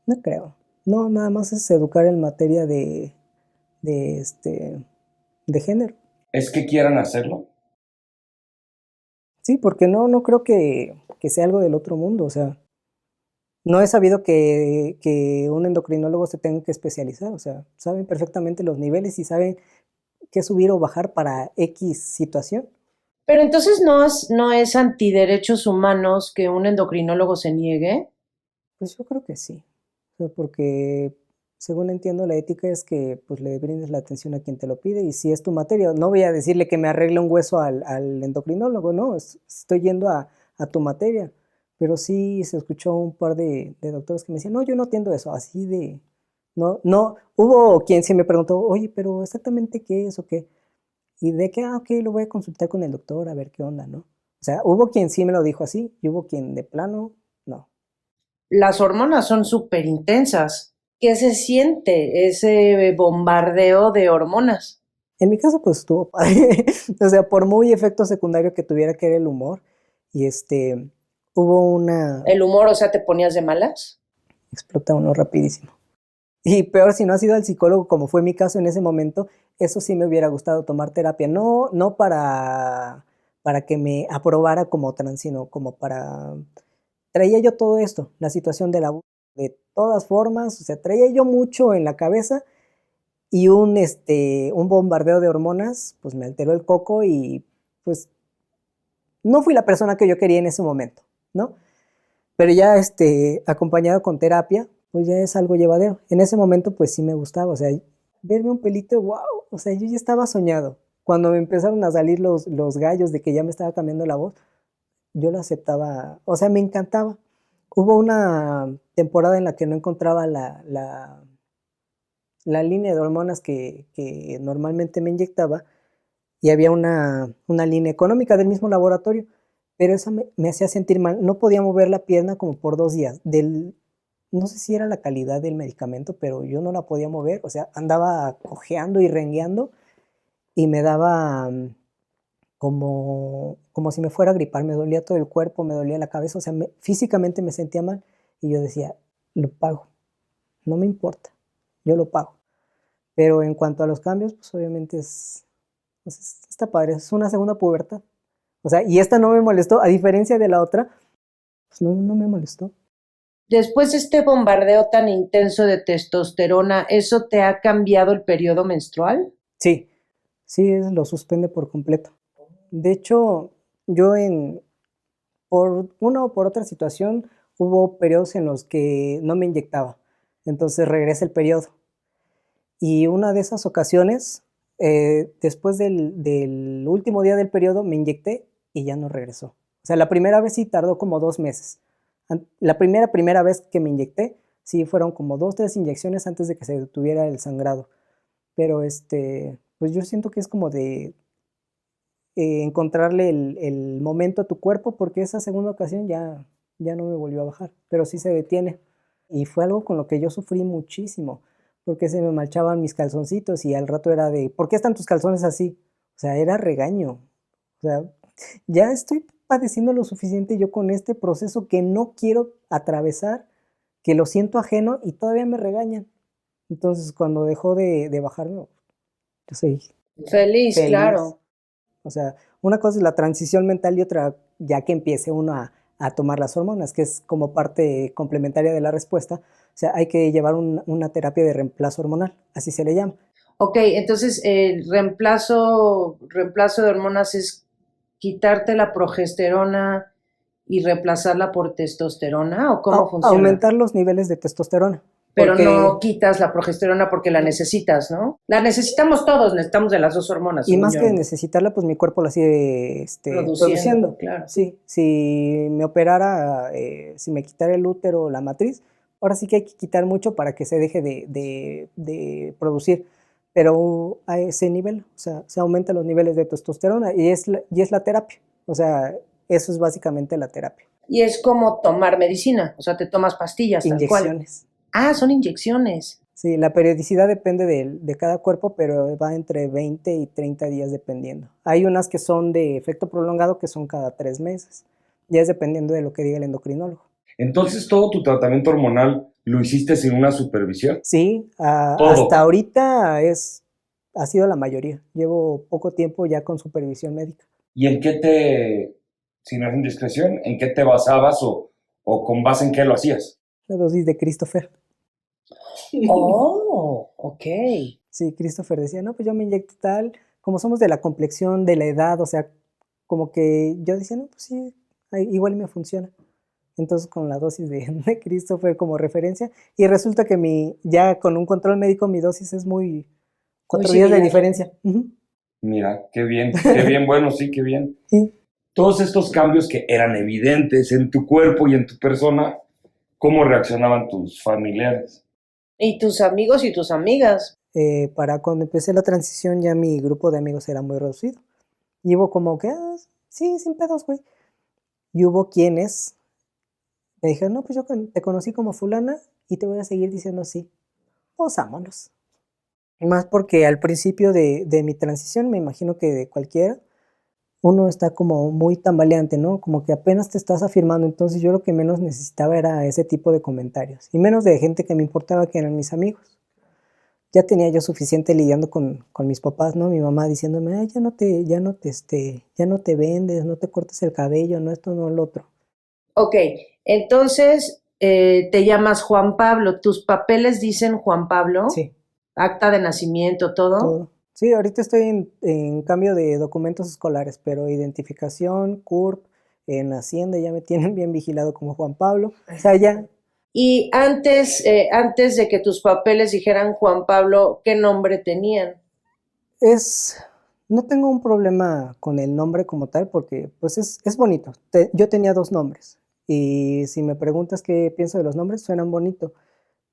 no creo. No, nada más es educar en materia de, de género. ¿Es que quieran hacerlo? Sí, porque no creo que sea algo del otro mundo. O sea, no he sabido que un endocrinólogo se tenga que especializar. O sea, saben perfectamente los niveles y saben qué subir o bajar para X situación. Pero entonces no es antiderechos humanos que un endocrinólogo se niegue. Pues yo creo que sí. O sea, porque según entiendo la ética es que pues le brindes la atención a quien te lo pide y si es tu materia, no voy a decirle que me arregle un hueso al endocrinólogo, no, estoy yendo a tu materia. Pero sí se escuchó un par de doctores que me decían, no, yo no atiendo eso, así de, no, hubo quien sí me preguntó, oye, pero exactamente qué es o qué, y de que, ok, lo voy a consultar con el doctor a ver qué onda, ¿no? O sea, hubo quien sí me lo dijo así y hubo quien de plano, no. Las hormonas son súper intensas. ¿Qué se siente ese bombardeo de hormonas? En mi caso, pues estuvo padre. O sea, por muy efecto secundario que tuviera que era el humor, y hubo una, ¿El humor, o sea, te ponías de malas? explota uno rapidísimo. Y peor si no has ido al psicólogo, como fue mi caso en ese momento, eso sí me hubiera gustado tomar terapia, no para que me aprobara como trans, sino como para... Traía yo todo esto, la situación del abuso, de todas formas, o sea, traía yo mucho en la cabeza y un bombardeo de hormonas, pues me alteró el coco y pues no fui la persona que yo quería en ese momento, ¿no? Pero ya acompañado con terapia, pues ya es algo llevadero. En ese momento pues sí me gustaba, o sea, verme un pelito, wow, o sea, yo ya estaba soñado. Cuando me empezaron a salir los gallos de que ya me estaba cambiando la voz, yo lo aceptaba, o sea, me encantaba. Hubo una temporada en la que no encontraba la línea de hormonas que normalmente me inyectaba y había una línea económica del mismo laboratorio, pero eso me hacía sentir mal. No podía mover la pierna como por 2 días. No sé si era la calidad del medicamento, pero yo no la podía mover. O sea, andaba cojeando y rengueando y me daba como si me fuera a gripar. Me dolía todo el cuerpo, me dolía la cabeza. O sea, físicamente me sentía mal y yo decía, lo pago. No me importa, yo lo pago. Pero en cuanto a los cambios, pues obviamente pues está padre, es una segunda pubertad. O sea, y esta no me molestó, a diferencia de la otra, pues no me molestó. Después de este bombardeo tan intenso de testosterona, ¿eso te ha cambiado el periodo menstrual? Sí, sí, lo suspende por completo. De hecho, yo por una o por otra situación, hubo periodos en los que no me inyectaba. Entonces regresa el periodo. Y una de esas ocasiones, después del último día del periodo, me inyecté y ya no regresó. O sea, la primera vez sí tardó como 2 meses. La primera vez que me inyecté, sí fueron como 2, 3 inyecciones antes de que se detuviera el sangrado. Pero pues yo siento que es como de encontrarle el momento a tu cuerpo, porque esa segunda ocasión ya no me volvió a bajar, pero sí se detiene. Y fue algo con lo que yo sufrí muchísimo, porque se me manchaban mis calzoncitos y al rato era de, ¿por qué están tus calzones así? O sea, era regaño. O sea, ya estoy padeciendo lo suficiente yo con este proceso que no quiero atravesar, que lo siento ajeno y todavía me regañan. Entonces, cuando dejó de bajarme, yo soy Feliz, feliz. claro. O sea, una cosa es la transición mental y otra ya que empiece uno a tomar las hormonas, que es como parte complementaria de la respuesta. O sea, hay que llevar una terapia de reemplazo hormonal, así se le llama. Ok, entonces el reemplazo de hormonas es quitarte la progesterona y reemplazarla por testosterona, ¿o cómo funciona? Aumentar los niveles de testosterona, Pero porque, no quitas la progesterona porque la no, necesitas, ¿no? La necesitamos todos, necesitamos de las dos hormonas, y según más yo, que necesitarla, pues mi cuerpo la sigue produciendo, produciendo. claro. Sí, si me operara, si me quitara el útero o la matriz, ahora sí que hay que quitar mucho para que se deje de producir. Pero a ese nivel, o sea, se aumentan los niveles de testosterona y es la terapia. O sea, eso es básicamente la terapia. Y es como tomar medicina, o sea, te tomas pastillas tal cual. Inyecciones. Ah, son inyecciones. Sí, la periodicidad depende de cada cuerpo, pero va entre 20 y 30 días dependiendo. Hay unas que son de efecto prolongado que son cada 3 meses. Ya es dependiendo de lo que diga el endocrinólogo. Entonces, todo tu tratamiento hormonal lo hiciste sin una supervisión. Sí, hasta Todo. ahorita ha sido la mayoría. Llevo poco tiempo ya con supervisión médica. ¿Y en qué si no es indiscreción, en qué te basabas o con base en qué lo hacías? La dosis de Christopher. Oh, ok. Sí, Christopher decía, no, pues yo me inyecto tal, como somos de la complexión, de la edad, o sea, como que yo decía, no, pues sí, igual me funciona. Entonces con la dosis de Christopher como referencia, y resulta que ya con un control médico mi dosis es muy, Muy 4 días de similar. diferencia. Ujú. Mira, qué bien, bueno, sí, qué bien. Sí. Todos estos cambios que eran evidentes en tu cuerpo y en tu persona, ¿cómo reaccionaban tus familiares? Y tus amigos y tus amigas. Para cuando empecé la transición ya mi grupo de amigos era muy reducido. Y hubo como que, sí, sin pedos, güey. Y hubo quienes me dijeron, no, pues yo te conocí como fulana y te voy a seguir diciendo sí. Pues vámonos. Más porque al principio de mi transición, me imagino que de cualquiera, uno está como muy tambaleante, ¿no? Como que apenas te estás afirmando, entonces yo lo que menos necesitaba era ese tipo de comentarios, y menos de gente que me importaba, que eran mis amigos. Ya tenía yo suficiente lidiando con mis papás, ¿no? Mi mamá diciéndome: "Ay, ya no te vendes, no te cortes el cabello, no esto, no lo otro". Ok, entonces te llamas Juan Pablo, tus papeles dicen Juan Pablo, Sí, acta de nacimiento, todo. todo. Sí, ahorita estoy en cambio de documentos escolares, pero identificación, CURP, en Hacienda ya me tienen bien vigilado como Juan Pablo. O sea, ya Y antes de que tus papeles dijeran Juan Pablo, ¿qué nombre tenían? es, no tengo un problema con el nombre como tal porque pues es bonito. Yo tenía dos nombres y si me preguntas qué pienso de los nombres, suenan bonito,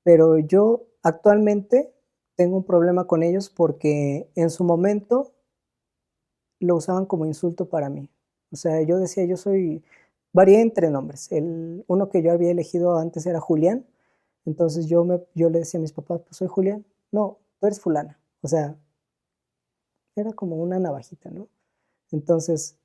pero yo actualmente tengo un problema con ellos porque en su momento lo usaban como insulto para mí. O sea, yo decía, varié entre nombres. Uno que yo había elegido antes era Julián, entonces yo le decía a mis papás, pues soy Julián. No, tú eres fulana. O sea, era como una navajita, ¿no? Entonces,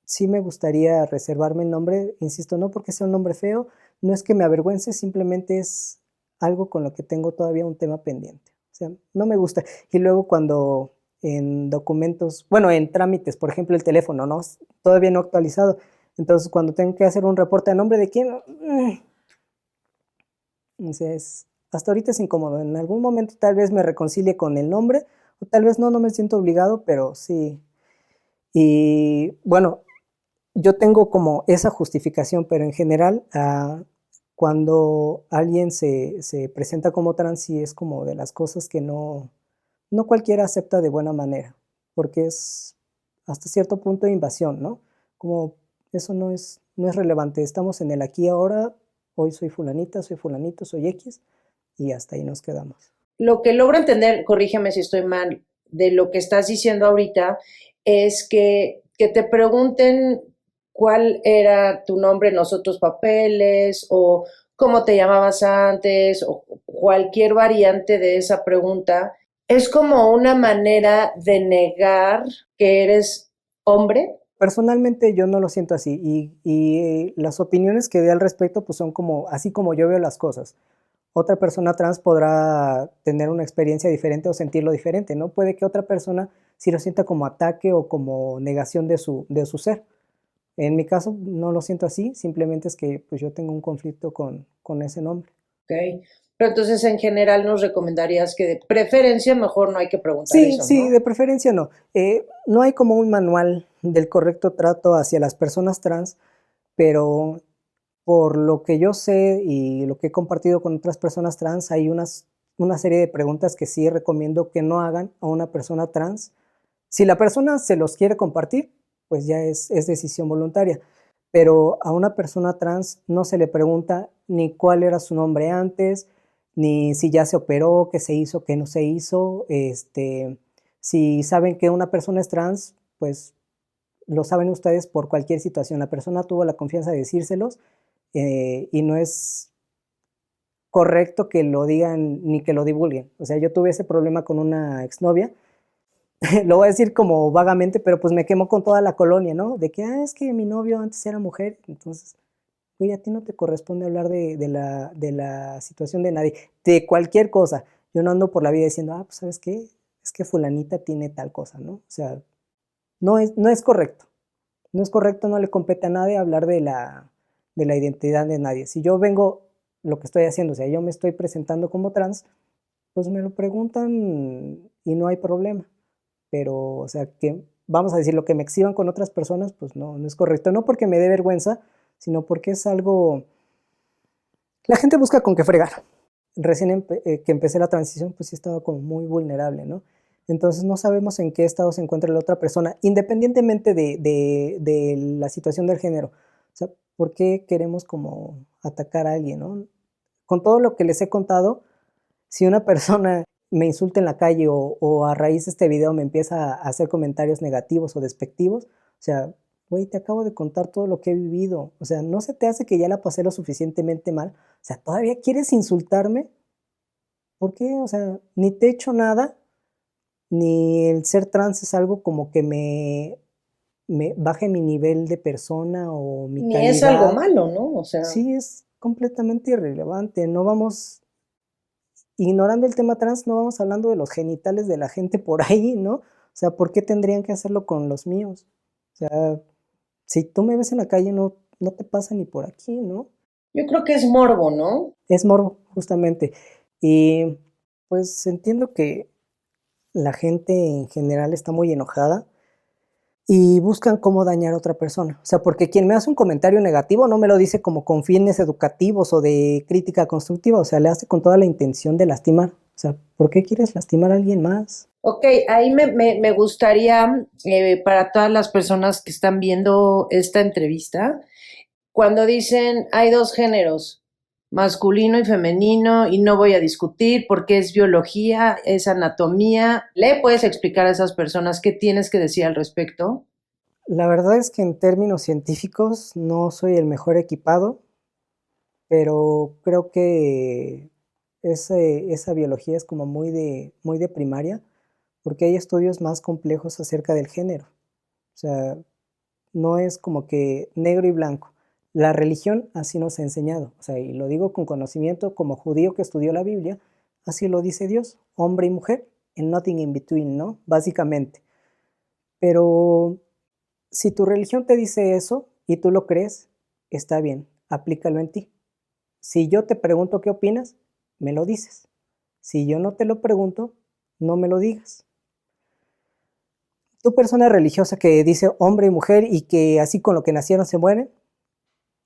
sí me gustaría reservarme el nombre, insisto, no porque sea un nombre feo, no es que me avergüence, simplemente es algo con lo que tengo todavía un tema pendiente. O sea, no me gusta. Y luego cuando en documentos, bueno, en trámites, por ejemplo, el teléfono, ¿no? Todavía no actualizado. Entonces, cuando tengo que hacer un reporte a nombre de quién, entonces, hasta ahorita es incómodo. En algún momento tal vez me reconcilie con el nombre, o tal vez no, no me siento obligado, pero sí. Y bueno, yo tengo como esa justificación, pero en general, cuando alguien se presenta como trans, sí es como de las cosas que no cualquiera acepta de buena manera, porque es hasta cierto punto de invasión, ¿no? Como eso no es relevante, estamos en el aquí y ahora, hoy soy fulanita, soy fulanito, soy X, y hasta ahí nos quedamos. Lo que logro entender, corrígeme si estoy mal, de lo que estás diciendo ahorita, es que te pregunten cuál era tu nombre en los otros papeles o cómo te llamabas antes o cualquier variante de esa pregunta, es como una manera de negar que eres hombre. Personalmente yo no lo siento así y las opiniones que dé al respecto pues son como así como yo veo las cosas. Otra persona trans podrá tener una experiencia diferente o sentirlo diferente, ¿no? Puede que otra persona sí lo sienta como ataque o como negación de su ser. En mi caso no lo siento así, simplemente es que pues yo tengo un conflicto con ese nombre. ¿Ok? Pero entonces en general nos recomendarías que de preferencia mejor no hay que preguntar Sí, eso, sí, ¿no? de preferencia no. No hay como un manual del correcto trato hacia las personas trans, pero por lo que yo sé y lo que he compartido con otras personas trans, hay una serie de preguntas que sí recomiendo que no hagan a una persona trans. Si la persona se los quiere compartir, pues ya es decisión voluntaria. Pero a una persona trans no se le pregunta ni cuál era su nombre antes, ni si ya se operó, qué se hizo, qué no se hizo. Si saben que una persona es trans, pues lo saben ustedes por cualquier situación. La persona tuvo la confianza de decírselos y no es correcto que lo digan ni que lo divulguen. O sea, yo tuve ese problema con una exnovia, lo voy a decir como vagamente, pero pues me quemó con toda la colonia, ¿no? De que, es que mi novio antes era mujer, entonces, güey, a ti no te corresponde hablar de la situación de nadie, de cualquier cosa. Yo no ando por la vida diciendo, pues, ¿sabes qué? Es que fulanita tiene tal cosa, ¿no? O sea, no es correcto. No es correcto, no le compete a nadie hablar de la identidad de nadie. Si yo vengo, lo que estoy haciendo, o sea, yo me estoy presentando como trans, pues me lo preguntan y no hay problema. Pero, o sea, que vamos a decir, lo que me exhiban con otras personas, pues no es correcto. No porque me dé vergüenza, sino porque es algo, la gente busca con qué fregar. Recién que empecé la transición, pues sí estaba como muy vulnerable, ¿no? Entonces no sabemos en qué estado se encuentra la otra persona, independientemente de la situación del género. O sea, ¿por qué queremos como atacar a alguien, no? Con todo lo que les he contado, si una persona me insulta en la calle o a raíz de este video me empieza a hacer comentarios negativos o despectivos, o sea, güey, te acabo de contar todo lo que he vivido. O sea, ¿no se te hace que ya la pasé lo suficientemente mal? O sea, ¿todavía quieres insultarme? ¿Por qué? O sea, ni te he hecho nada, ni el ser trans es algo como que me baje mi nivel de persona o mi Ni es algo calidad. malo, ¿no? O sea, Sí, es completamente irrelevante. No vamos, ignorando el tema trans, no vamos hablando de los genitales de la gente por ahí, ¿no? O sea, ¿por qué tendrían que hacerlo con los míos? O sea, si tú me ves en la calle, no te pasa ni por aquí, ¿no? yo creo que es morbo, ¿no? Es morbo, justamente. Y pues entiendo que la gente en general está muy enojada y buscan cómo dañar a otra persona. O sea, porque quien me hace un comentario negativo no me lo dice como con fines educativos o de crítica constructiva, o sea, le hace con toda la intención de lastimar. O sea, ¿por qué quieres lastimar a alguien más? Ok, ahí me gustaría, para todas las personas que están viendo esta entrevista, cuando dicen hay dos géneros, masculino y femenino, y no voy a discutir porque es biología, es anatomía, ¿le puedes explicar a esas personas qué tienes que decir al respecto? La verdad es que en términos científicos no soy el mejor equipado, pero creo que esa biología es como muy de primaria, porque hay estudios más complejos acerca del género. O sea, no es como que negro y blanco. La religión así nos ha enseñado, o sea, y lo digo con conocimiento como judío que estudió la Biblia, así lo dice Dios, hombre y mujer, and nothing in between, ¿no? Básicamente. Pero si tu religión te dice eso y tú lo crees, está bien, aplícalo en ti. Si yo te pregunto qué opinas, me lo dices. Si yo no te lo pregunto, no me lo digas. Tu persona religiosa que dice hombre y mujer y que así con lo que nacieron se mueren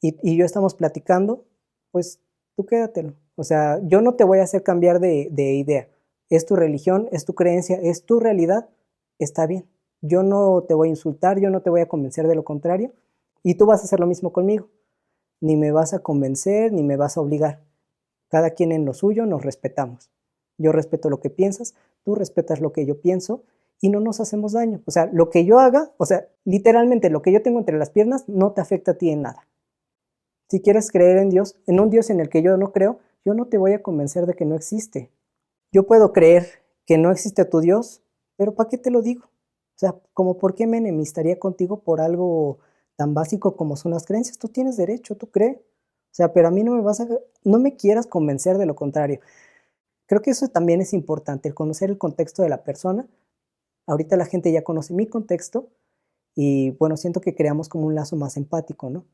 y yo estamos platicando, pues tú quédatelo. O sea, yo no te voy a hacer cambiar de idea. Es tu religión, es tu creencia, es tu realidad, está bien. Yo no te voy a insultar, yo no te voy a convencer de lo contrario y tú vas a hacer lo mismo conmigo. Ni me vas a convencer, ni me vas a obligar. Cada quien en lo suyo nos respetamos. Yo respeto lo que piensas, tú respetas lo que yo pienso y no nos hacemos daño. O sea, lo que yo haga, o sea, literalmente lo que yo tengo entre las piernas no te afecta a ti en nada. Si quieres creer en Dios, en un Dios en el que yo no creo, yo no te voy a convencer de que no existe. Yo puedo creer que no existe tu Dios, pero ¿para qué te lo digo? O sea, como por qué me enemistaría contigo por algo tan básico como son las creencias. Tú tienes derecho, tú crees. O sea, pero a mí no me quieras convencer de lo contrario. Creo que eso también es importante, el conocer el contexto de la persona. Ahorita la gente ya conoce mi contexto y bueno, siento que creamos como un lazo más empático, ¿no?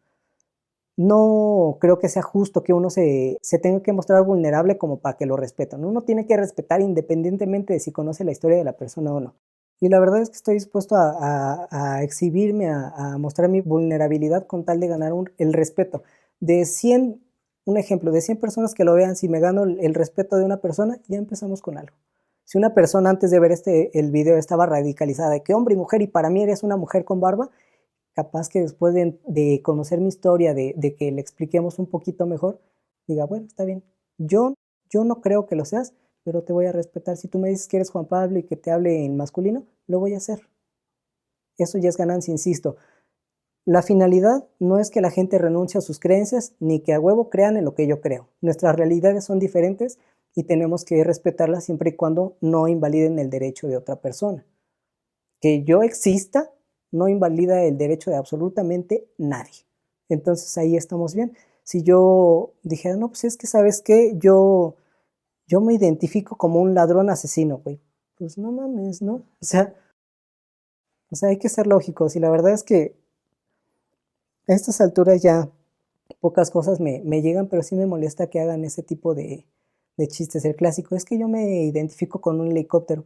No creo que sea justo que uno se tenga que mostrar vulnerable como para que lo respeten. Uno tiene que respetar independientemente de si conoce la historia de la persona o no. Y la verdad es que estoy dispuesto a exhibirme, a mostrar mi vulnerabilidad con tal de ganar el respeto. De 100, un ejemplo, de 100 personas que lo vean, si me gano el respeto de una persona, ya empezamos con algo. Si una persona antes de ver el video estaba radicalizada de que hombre y mujer y para mí eres una mujer con barba, capaz que después de conocer mi historia, de que le expliquemos un poquito mejor, diga, bueno, está bien, yo, yo no creo que lo seas, pero te voy a respetar. Si tú me dices que eres Juan Pablo y que te hable en masculino, lo voy a hacer. Eso ya es ganancia, insisto. La finalidad no es que la gente renuncie a sus creencias ni que a huevo crean en lo que yo creo. Nuestras realidades son diferentes y tenemos que respetarlas siempre y cuando no invaliden el derecho de otra persona. Que yo exista no invalida el derecho de absolutamente nadie. Entonces ahí estamos bien. Si yo dijera, no, pues es que, ¿sabes qué? Yo me identifico como un ladrón asesino, güey. Pues no mames, ¿no? O sea, hay que ser lógicos. Y la verdad es que a estas alturas ya pocas cosas me llegan, pero sí me molesta que hagan ese tipo de chistes. El clásico es que yo me identifico con un helicóptero.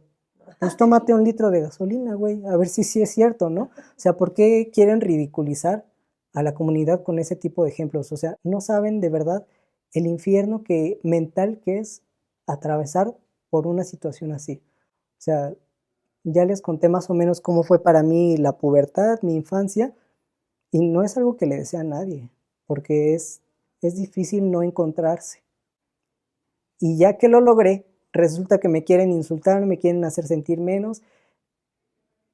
Pues tómate un litro de gasolina, güey, a ver si sí es cierto, ¿no? O sea, ¿por qué quieren ridiculizar a la comunidad con ese tipo de ejemplos? O sea, no saben de verdad el infierno mental que es atravesar por una situación así. O sea, ya les conté más o menos cómo fue para mí la pubertad, mi infancia, y no es algo que le desea a nadie, porque es difícil no encontrarse. Y ya que lo logré, resulta que me quieren insultar, me quieren hacer sentir menos,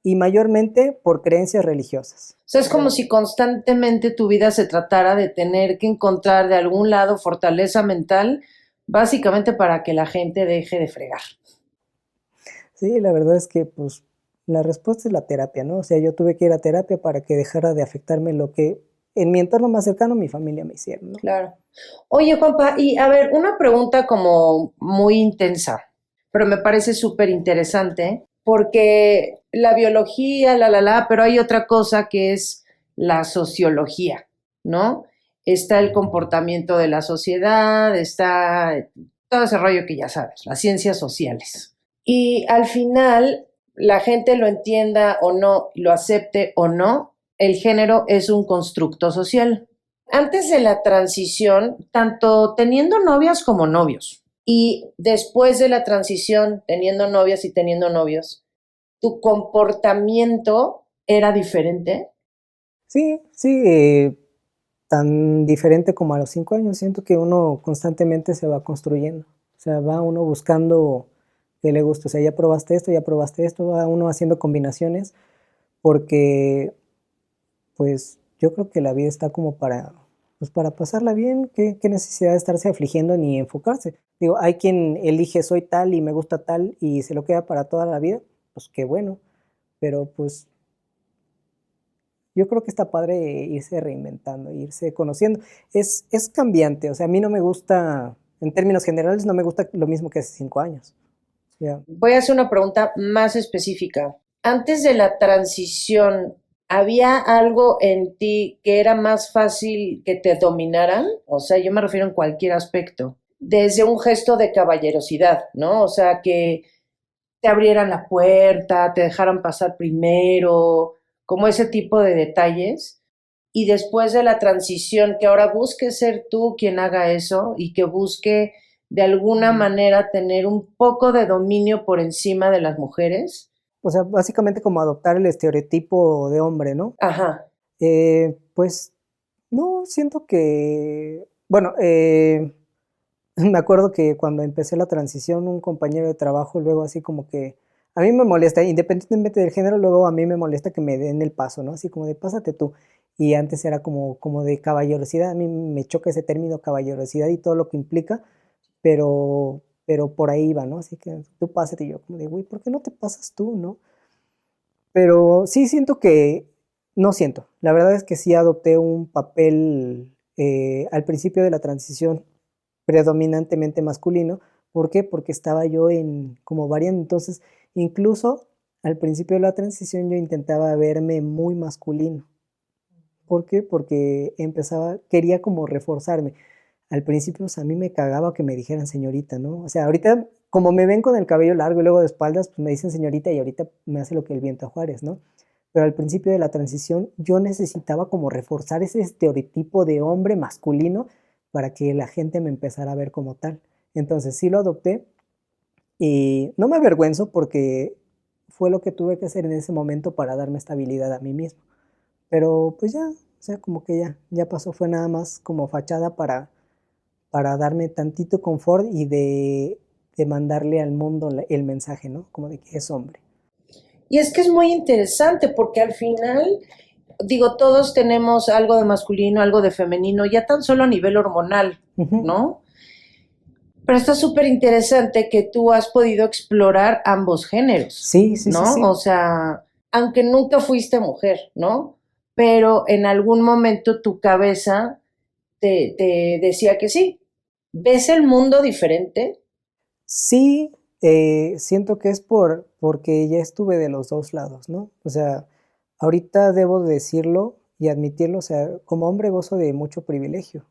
y mayormente por creencias religiosas. O sea, es como si constantemente tu vida se tratara de tener que encontrar de algún lado fortaleza mental, básicamente para que la gente deje de fregar. Sí, la verdad es que pues La respuesta es la terapia, ¿no? O sea, yo tuve que ir a terapia para que dejara de afectarme lo que en mi entorno más cercano mi familia me hicieron, ¿no? Claro. Oye, Juanpa, y a ver, una pregunta como muy intensa, pero me parece súper interesante, porque la biología, pero hay otra cosa que es la sociología, ¿no? Está el comportamiento de la sociedad, está todo ese rollo que ya sabes, las ciencias sociales. Y al final, la gente lo entienda o no, lo acepte o no, el género es un constructo social. Antes de la transición, tanto teniendo novias como novios, y después de la transición, teniendo novias y teniendo novios, ¿tu comportamiento era diferente? Sí, sí, tan diferente como a los 5 años. Siento que uno constantemente se va construyendo. O sea, va uno buscando qué le gusta. O sea, ya probaste esto, va uno haciendo combinaciones porque, pues, yo creo que la vida está como para, pues, para pasarla bien. ¿Qué necesidad de estarse afligiendo ni enfocarse? Digo, hay quien elige soy tal y me gusta tal y se lo queda para toda la vida. Pues qué bueno. Pero pues yo creo que está padre irse reinventando, irse conociendo. Es cambiante, o sea, a mí no me gusta, en términos generales, no me gusta lo mismo que hace 5 años. Ya. Voy a hacer una pregunta más específica. Antes de la transición, ¿había algo en ti que era más fácil que te dominaran? O sea, yo me refiero en cualquier aspecto. Desde un gesto de caballerosidad, ¿no? O sea, que te abrieran la puerta, te dejaran pasar primero, como ese tipo de detalles. Y después de la transición, que ahora busque ser tú quien haga eso y que busque de alguna manera tener un poco de dominio por encima de las mujeres. O sea, básicamente como adoptar el estereotipo de hombre, ¿no? Ajá, Pues no, siento que, bueno, me acuerdo que cuando empecé la transición, un compañero de trabajo luego así como que, a mí me molesta, independientemente del género, luego a mí me molesta que me den el paso, ¿no? Así como de pásate tú. Y antes era como de caballerosidad, a mí me choca ese término caballerosidad y todo lo que implica, pero por ahí va, ¿no? Así que tú pásate y yo como de, güey, ¿por qué no te pasas tú, no? Pero sí siento que, no siento, la verdad es que sí adopté un papel al principio de la transición predominantemente masculino. ¿Por qué? Porque estaba yo en como variando. Entonces, incluso al principio de la transición yo intentaba verme muy masculino. ¿Por qué? Porque quería como reforzarme. Al principio, pues, a mí me cagaba que me dijeran señorita, ¿no? O sea, ahorita, como me ven con el cabello largo y luego de espaldas, pues me dicen señorita y ahorita me hace lo que el viento a Juárez, ¿no? Pero al principio de la transición yo necesitaba como reforzar ese estereotipo de hombre masculino para que la gente me empezara a ver como tal. Entonces sí lo adopté y no me avergüenzo porque fue lo que tuve que hacer en ese momento para darme estabilidad a mí mismo. Pero pues ya, o sea, como que ya pasó, fue nada más como fachada para darme tantito confort y de mandarle al mundo el mensaje, ¿no? Como de que es hombre. y es que es muy interesante porque al final, digo, todos tenemos algo de masculino, algo de femenino, ya tan solo a nivel hormonal, Ujú. ¿no? Pero está súper interesante que tú has podido explorar ambos géneros, Sí, sí, sí, ¿no? sí. O sea, aunque nunca fuiste mujer, ¿no? Pero en algún momento tu cabeza te decía que sí. ¿Ves el mundo diferente? Sí, siento que es porque ya estuve de los dos lados, ¿no? O sea, ahorita debo decirlo y admitirlo, o sea, como hombre gozo de mucho privilegio.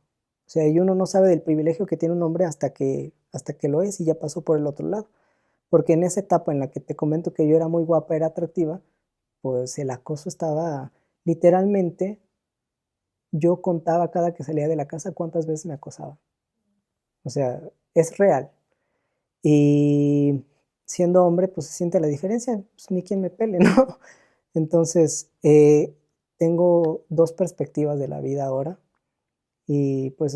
O sea, y uno no sabe del privilegio que tiene un hombre hasta que lo es y ya pasó por el otro lado. Porque en esa etapa en la que te comento que yo era muy guapa, era atractiva, pues el acoso estaba literalmente, yo contaba cada que salía de la casa cuántas veces me acosaban. O sea, es real. Y siendo hombre, pues se siente la diferencia, pues ni quien me pele, ¿no? Entonces, tengo dos perspectivas de la vida ahora y pues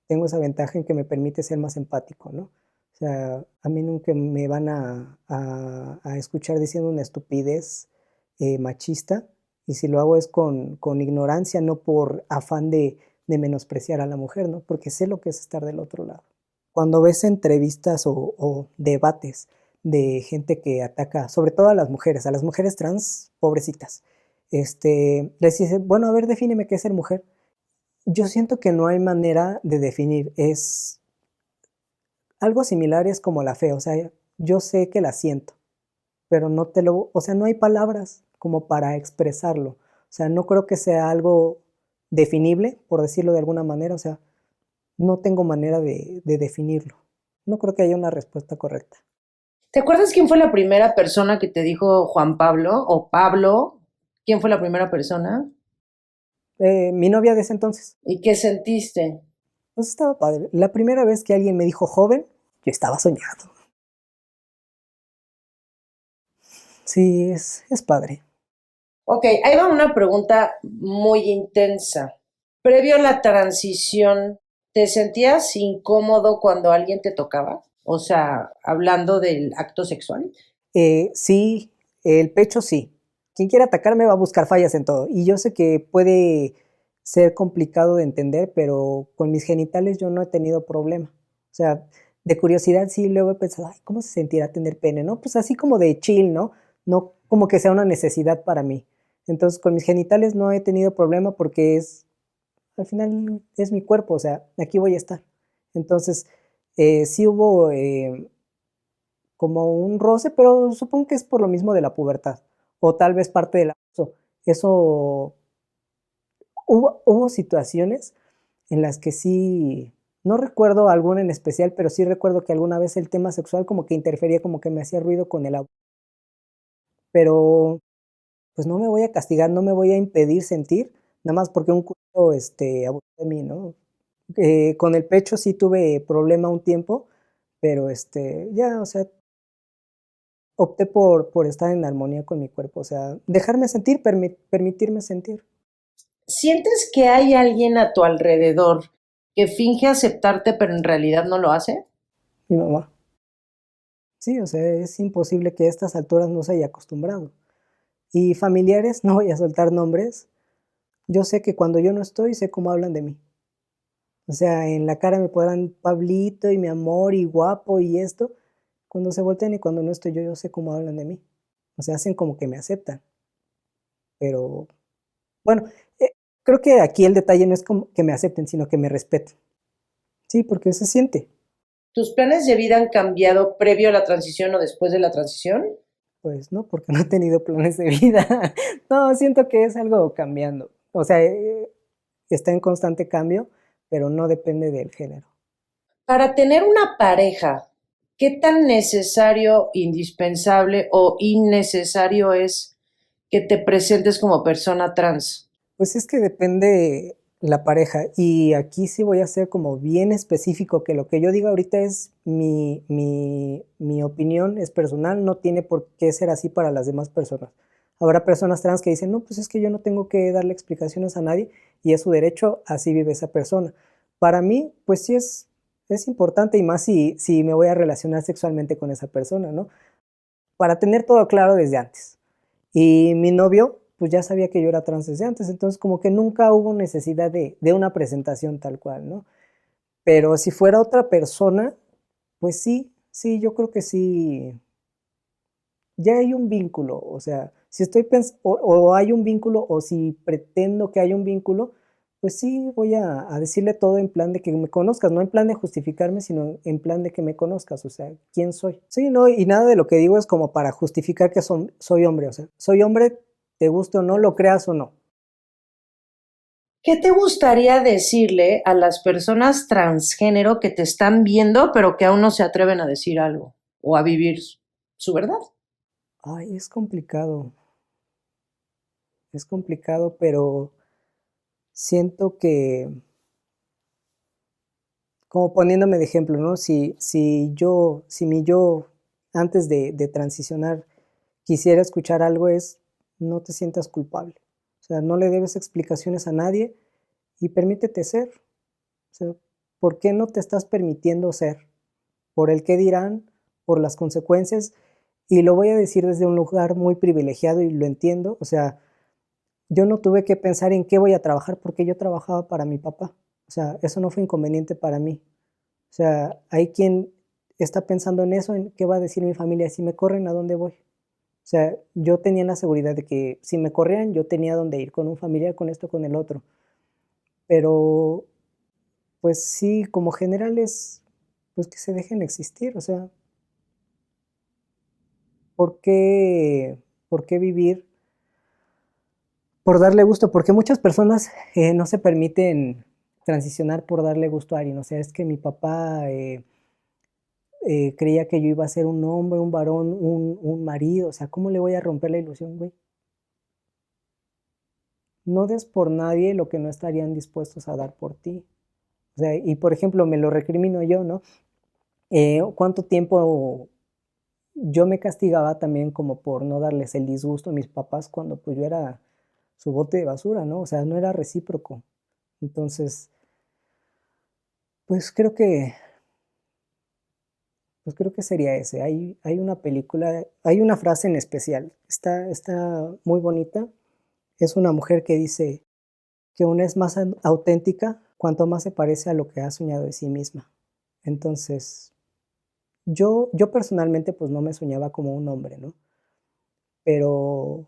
tengo esa ventaja en que me permite ser más empático, ¿no? O sea, a mí nunca me van a escuchar diciendo una estupidez machista y si lo hago es con ignorancia, no por afán de menospreciar a la mujer, ¿no? Porque sé lo que es estar del otro lado. Cuando ves entrevistas o debates de gente que ataca, sobre todo a las mujeres trans, pobrecitas. Les dice, bueno, a ver, defíneme qué es ser mujer. Yo siento que no hay manera de definir, es algo similar es como la fe, o sea, yo sé que la siento, pero o sea, no hay palabras como para expresarlo. O sea, no creo que sea algo definible, por decirlo de alguna manera, o sea, no tengo manera de definirlo. No creo que haya una respuesta correcta. ¿Te acuerdas quién fue la primera persona que te dijo Juan Pablo o Pablo? ¿Quién fue la primera persona? Mi novia de ese entonces, ¿Y qué sentiste? pues estaba padre. La primera vez que alguien me dijo joven, yo estaba soñado. Sí, es padre. Ok, ahí va una pregunta muy intensa. Previo a la transición, ¿te sentías incómodo cuando alguien te tocaba? O sea, hablando del acto sexual. Sí, el pecho sí. Quien quiera atacarme va a buscar fallas en todo. Y yo sé que puede ser complicado de entender, pero con mis genitales yo no he tenido problema. O sea, de curiosidad sí, luego he pensado, ay, ¿cómo se sentirá tener pene? ¿No? Pues así como de chill, ¿no? No como que sea una necesidad para mí. Entonces, con mis genitales no he tenido problema porque al final es mi cuerpo, o sea, aquí voy a estar. Entonces, sí hubo como un roce, pero supongo que es por lo mismo de la pubertad, o tal vez parte del abuso. Eso, hubo situaciones en las que sí, no recuerdo alguna en especial, pero sí recuerdo que alguna vez el tema sexual como que interfería, como que me hacía ruido con el abuso. Pero pues no me voy a castigar, no me voy a impedir sentir, nada más porque un culero abusó de mí, ¿no? Con el pecho sí tuve problema un tiempo, pero ya, o sea, opté por estar en armonía con mi cuerpo, o sea, dejarme sentir, permitirme sentir. ¿Sientes que hay alguien a tu alrededor que finge aceptarte pero en realidad no lo hace? Mi mamá. Sí, o sea, es imposible que a estas alturas no se haya acostumbrado. Y familiares, no voy a soltar nombres, yo sé que cuando yo no estoy, sé cómo hablan de mí. O sea, en la cara me podrán Pablito y mi amor y guapo y esto. Cuando se voltean y cuando no estoy yo, yo sé cómo hablan de mí. O sea, hacen como que me aceptan. Pero bueno, creo que aquí el detalle no es como que me acepten, sino que me respeten. Sí, porque se siente. ¿Tus planes de vida han cambiado previo a la transición o después de la transición? Pues no, porque no he tenido planes de vida. No, siento que es algo cambiando. O sea, está en constante cambio, pero no depende del género. Para tener una pareja, ¿qué tan necesario, indispensable o innecesario es que te presentes como persona trans? Pues es que depende la pareja. Y aquí sí voy a ser como bien específico, que lo que yo diga ahorita es mi opinión, es personal, no tiene por qué ser así para las demás personas. Habrá personas trans que dicen, no, pues es que yo no tengo que darle explicaciones a nadie y es su derecho, así vive esa persona. Para mí, pues sí es importante y más si me voy a relacionar sexualmente con esa persona, ¿no? Para tener todo claro desde antes. Y mi novio, pues ya sabía que yo era trans desde antes, entonces como que nunca hubo necesidad de una presentación tal cual, ¿no? Pero si fuera otra persona, pues sí, yo creo que sí, ya hay un vínculo, o sea, si estoy o hay un vínculo o si pretendo que hay un vínculo, pues sí voy a decirle todo en plan de que me conozcas, no en plan de justificarme, sino en plan de que me conozcas, o sea, quién soy. Sí, no, y nada de lo que digo es como para justificar que soy hombre, o sea, soy hombre, te guste o no, lo creas o no. ¿Qué te gustaría decirle a las personas transgénero que te están viendo pero que aún no se atreven a decir algo o a vivir su verdad? Ay, es complicado, pero siento que, como poniéndome de ejemplo, ¿no? Si mi yo antes de transicionar quisiera escuchar algo es, no te sientas culpable. O sea, no le debes explicaciones a nadie y permítete ser. O sea, ¿por qué no te estás permitiendo ser? ¿Por el qué dirán? ¿Por las consecuencias? Y lo voy a decir desde un lugar muy privilegiado y lo entiendo. O sea, yo no tuve que pensar en qué voy a trabajar porque yo trabajaba para mi papá. O sea, eso no fue inconveniente para mí. O sea, hay quien está pensando en eso, en qué va a decir mi familia, si me corren, ¿a dónde voy? O sea, yo tenía la seguridad de que si me corrían, yo tenía dónde ir, con un familiar, con esto, con el otro. Pero, pues sí, como general es, pues que se dejen existir, o sea, ¿por qué, por qué vivir por darle gusto? Porque muchas personas no se permiten transicionar por darle gusto a alguien. O sea, es que mi papá creía que yo iba a ser un hombre, un varón, un marido. O sea, ¿cómo le voy a romper la ilusión, güey? No des por nadie lo que no estarían dispuestos a dar por ti. O sea, y por ejemplo, me lo recrimino yo, ¿no? ¿Cuánto tiempo yo me castigaba también como por no darles el disgusto a mis papás cuando pues yo era su bote de basura, ¿no? O sea, no era recíproco. Entonces, pues creo que, pues creo que sería ese. Hay una película, hay una frase en especial, está muy bonita. Es una mujer que dice que una es más auténtica cuanto más se parece a lo que ha soñado de sí misma. Entonces, yo personalmente pues no me soñaba como un hombre, ¿no? Pero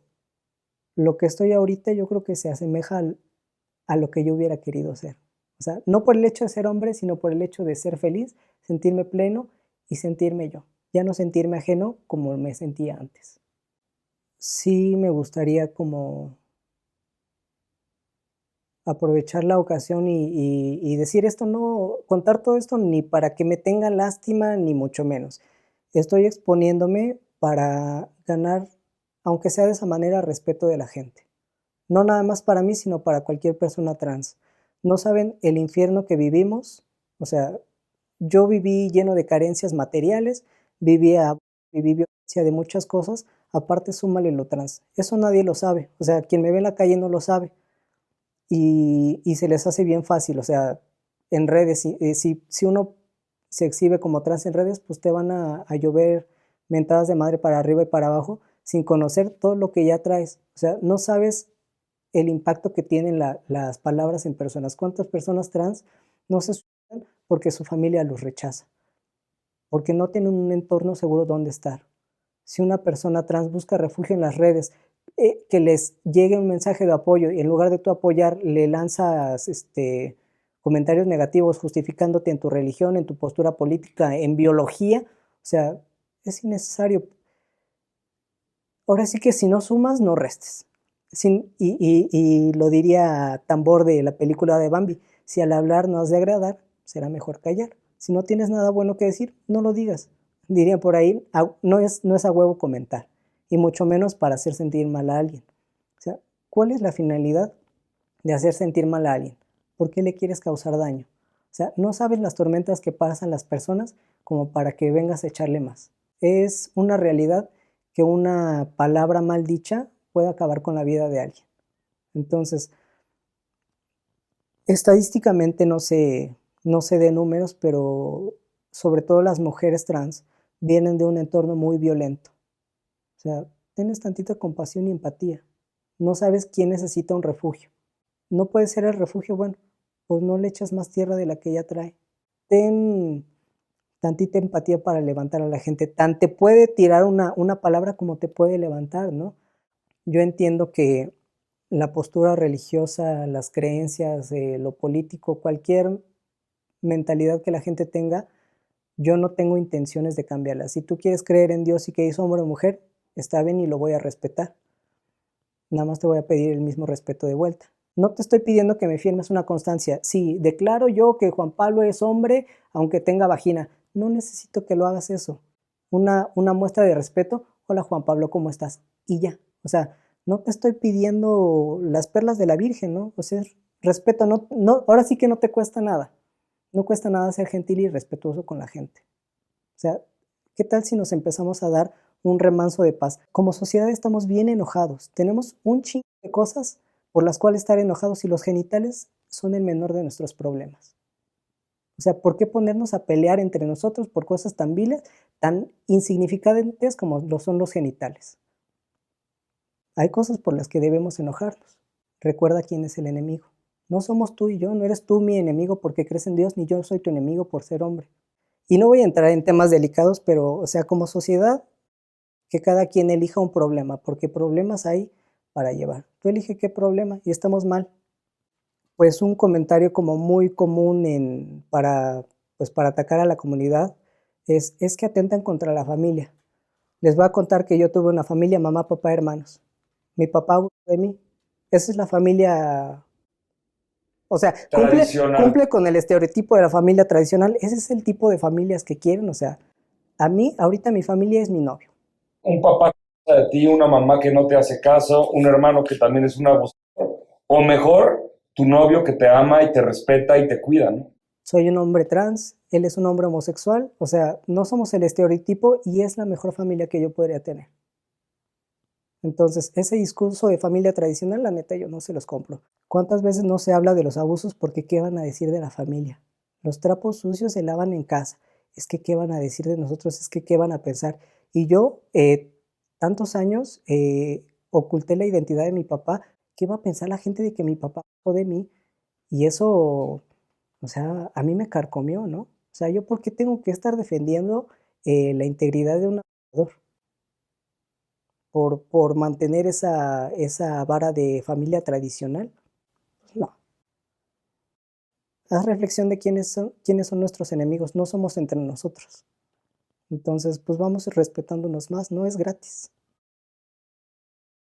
lo que estoy ahorita yo creo que se asemeja a lo que yo hubiera querido ser. O sea, no por el hecho de ser hombre, sino por el hecho de ser feliz, sentirme pleno y sentirme yo. Ya no sentirme ajeno como me sentía antes. Sí me gustaría como aprovechar la ocasión y decir esto, no, contar todo esto ni para que me tengan lástima, ni mucho menos. Estoy exponiéndome para ganar, aunque sea de esa manera, respeto de la gente. No nada más para mí, sino para cualquier persona trans. No saben el infierno que vivimos. O sea, yo viví lleno de carencias materiales, viví violencia de muchas cosas, aparte súmale lo trans. Eso nadie lo sabe. O sea, quien me ve en la calle no lo sabe. Y se les hace bien fácil. O sea, en redes, si uno se exhibe como trans en redes, pues te van a llover mentadas de madre para arriba y para abajo sin conocer todo lo que ya traes. O sea, no sabes el impacto que tienen las palabras en personas. ¿Cuántas personas trans no se suicidan porque su familia los rechaza? Porque no tienen un entorno seguro donde estar. Si una persona trans busca refugio en las redes, que les llegue un mensaje de apoyo y en lugar de tú apoyar le lanzas comentarios negativos justificándote en tu religión, en tu postura política, en biología, o sea, es innecesario. Ahora sí que si no sumas, no restes. Y lo diría Tambor de la película de Bambi, si al hablar no has de agradar, será mejor callar. Si no tienes nada bueno que decir, no lo digas. Diría por ahí, no es a huevo comentar, y mucho menos para hacer sentir mal a alguien. O sea, ¿cuál es la finalidad de hacer sentir mal a alguien? ¿Por qué le quieres causar daño? O sea, no sabes las tormentas que pasan las personas como para que vengas a echarle más. Es una realidad que una palabra mal dicha puede acabar con la vida de alguien. Entonces, estadísticamente no sé de números, pero sobre todo las mujeres trans vienen de un entorno muy violento. O sea, tienes tantita compasión y empatía. No sabes quién necesita un refugio. No puede ser el refugio, bueno, pues no le echas más tierra de la que ella trae. Ten tantita empatía para levantar a la gente. Tan te puede tirar una palabra como te puede levantar, ¿no? Yo entiendo que la postura religiosa, las creencias, lo político, cualquier mentalidad que la gente tenga, yo no tengo intenciones de cambiarla. Si tú quieres creer en Dios y que es hombre o mujer, está bien y lo voy a respetar. Nada más te voy a pedir el mismo respeto de vuelta. No te estoy pidiendo que me firmes una constancia. Sí, declaro yo que Juan Pablo es hombre, aunque tenga vagina. No necesito que lo hagas eso. Una muestra de respeto. Hola Juan Pablo, ¿cómo estás? Y ya. O sea, no te estoy pidiendo las perlas de la Virgen, ¿no? O sea, respeto, ahora sí que no te cuesta nada. No cuesta nada ser gentil y respetuoso con la gente. O sea, ¿qué tal si nos empezamos a dar un remanso de paz? Como sociedad estamos bien enojados. Tenemos un chingo de cosas por las cuales estar enojados y los genitales son el menor de nuestros problemas. O sea, ¿por qué ponernos a pelear entre nosotros por cosas tan viles, tan insignificantes como lo son los genitales? Hay cosas por las que debemos enojarnos. Recuerda quién es el enemigo. No somos tú y yo, no eres tú mi enemigo porque crees en Dios, ni yo soy tu enemigo por ser hombre. Y no voy a entrar en temas delicados, pero, o sea, como sociedad, que cada quien elija un problema, porque problemas hay para llevar. Tú elige qué problema y estamos mal. Pues un comentario como muy común pues para atacar a la comunidad es que atentan contra la familia. Les voy a contar que yo tuve una familia, mamá, papá, hermanos. Mi papá abusó de mí. Esa es la familia, o sea, Tradicional. cumple con el estereotipo de la familia tradicional. Ese es el tipo de familias que quieren. O sea, a mí, ahorita mi familia es mi novio. Un papá que abusa de ti, una mamá que no te hace caso, un hermano que también es un abusador. O mejor, tu novio que te ama y te respeta y te cuida, ¿no? Soy un hombre trans, él es un hombre homosexual. O sea, no somos el estereotipo y es la mejor familia que yo podría tener. Entonces, ese discurso de familia tradicional, la neta, yo no se los compro. ¿Cuántas veces no se habla de los abusos porque qué van a decir de la familia? Los trapos sucios se lavan en casa. Es que qué van a decir de nosotros, es que qué van a pensar. Y yo, tantos años, oculté la identidad de mi papá. ¿Qué va a pensar la gente de que mi papá abusó de mí? Y eso, o sea, a mí me carcomió, ¿no? O sea, ¿yo por qué tengo que estar defendiendo la integridad de un abusador? Por mantener esa vara de familia tradicional. Pues no. Haz reflexión de quiénes son nuestros enemigos, no somos entre nosotros. Entonces, pues vamos respetándonos más, no es gratis.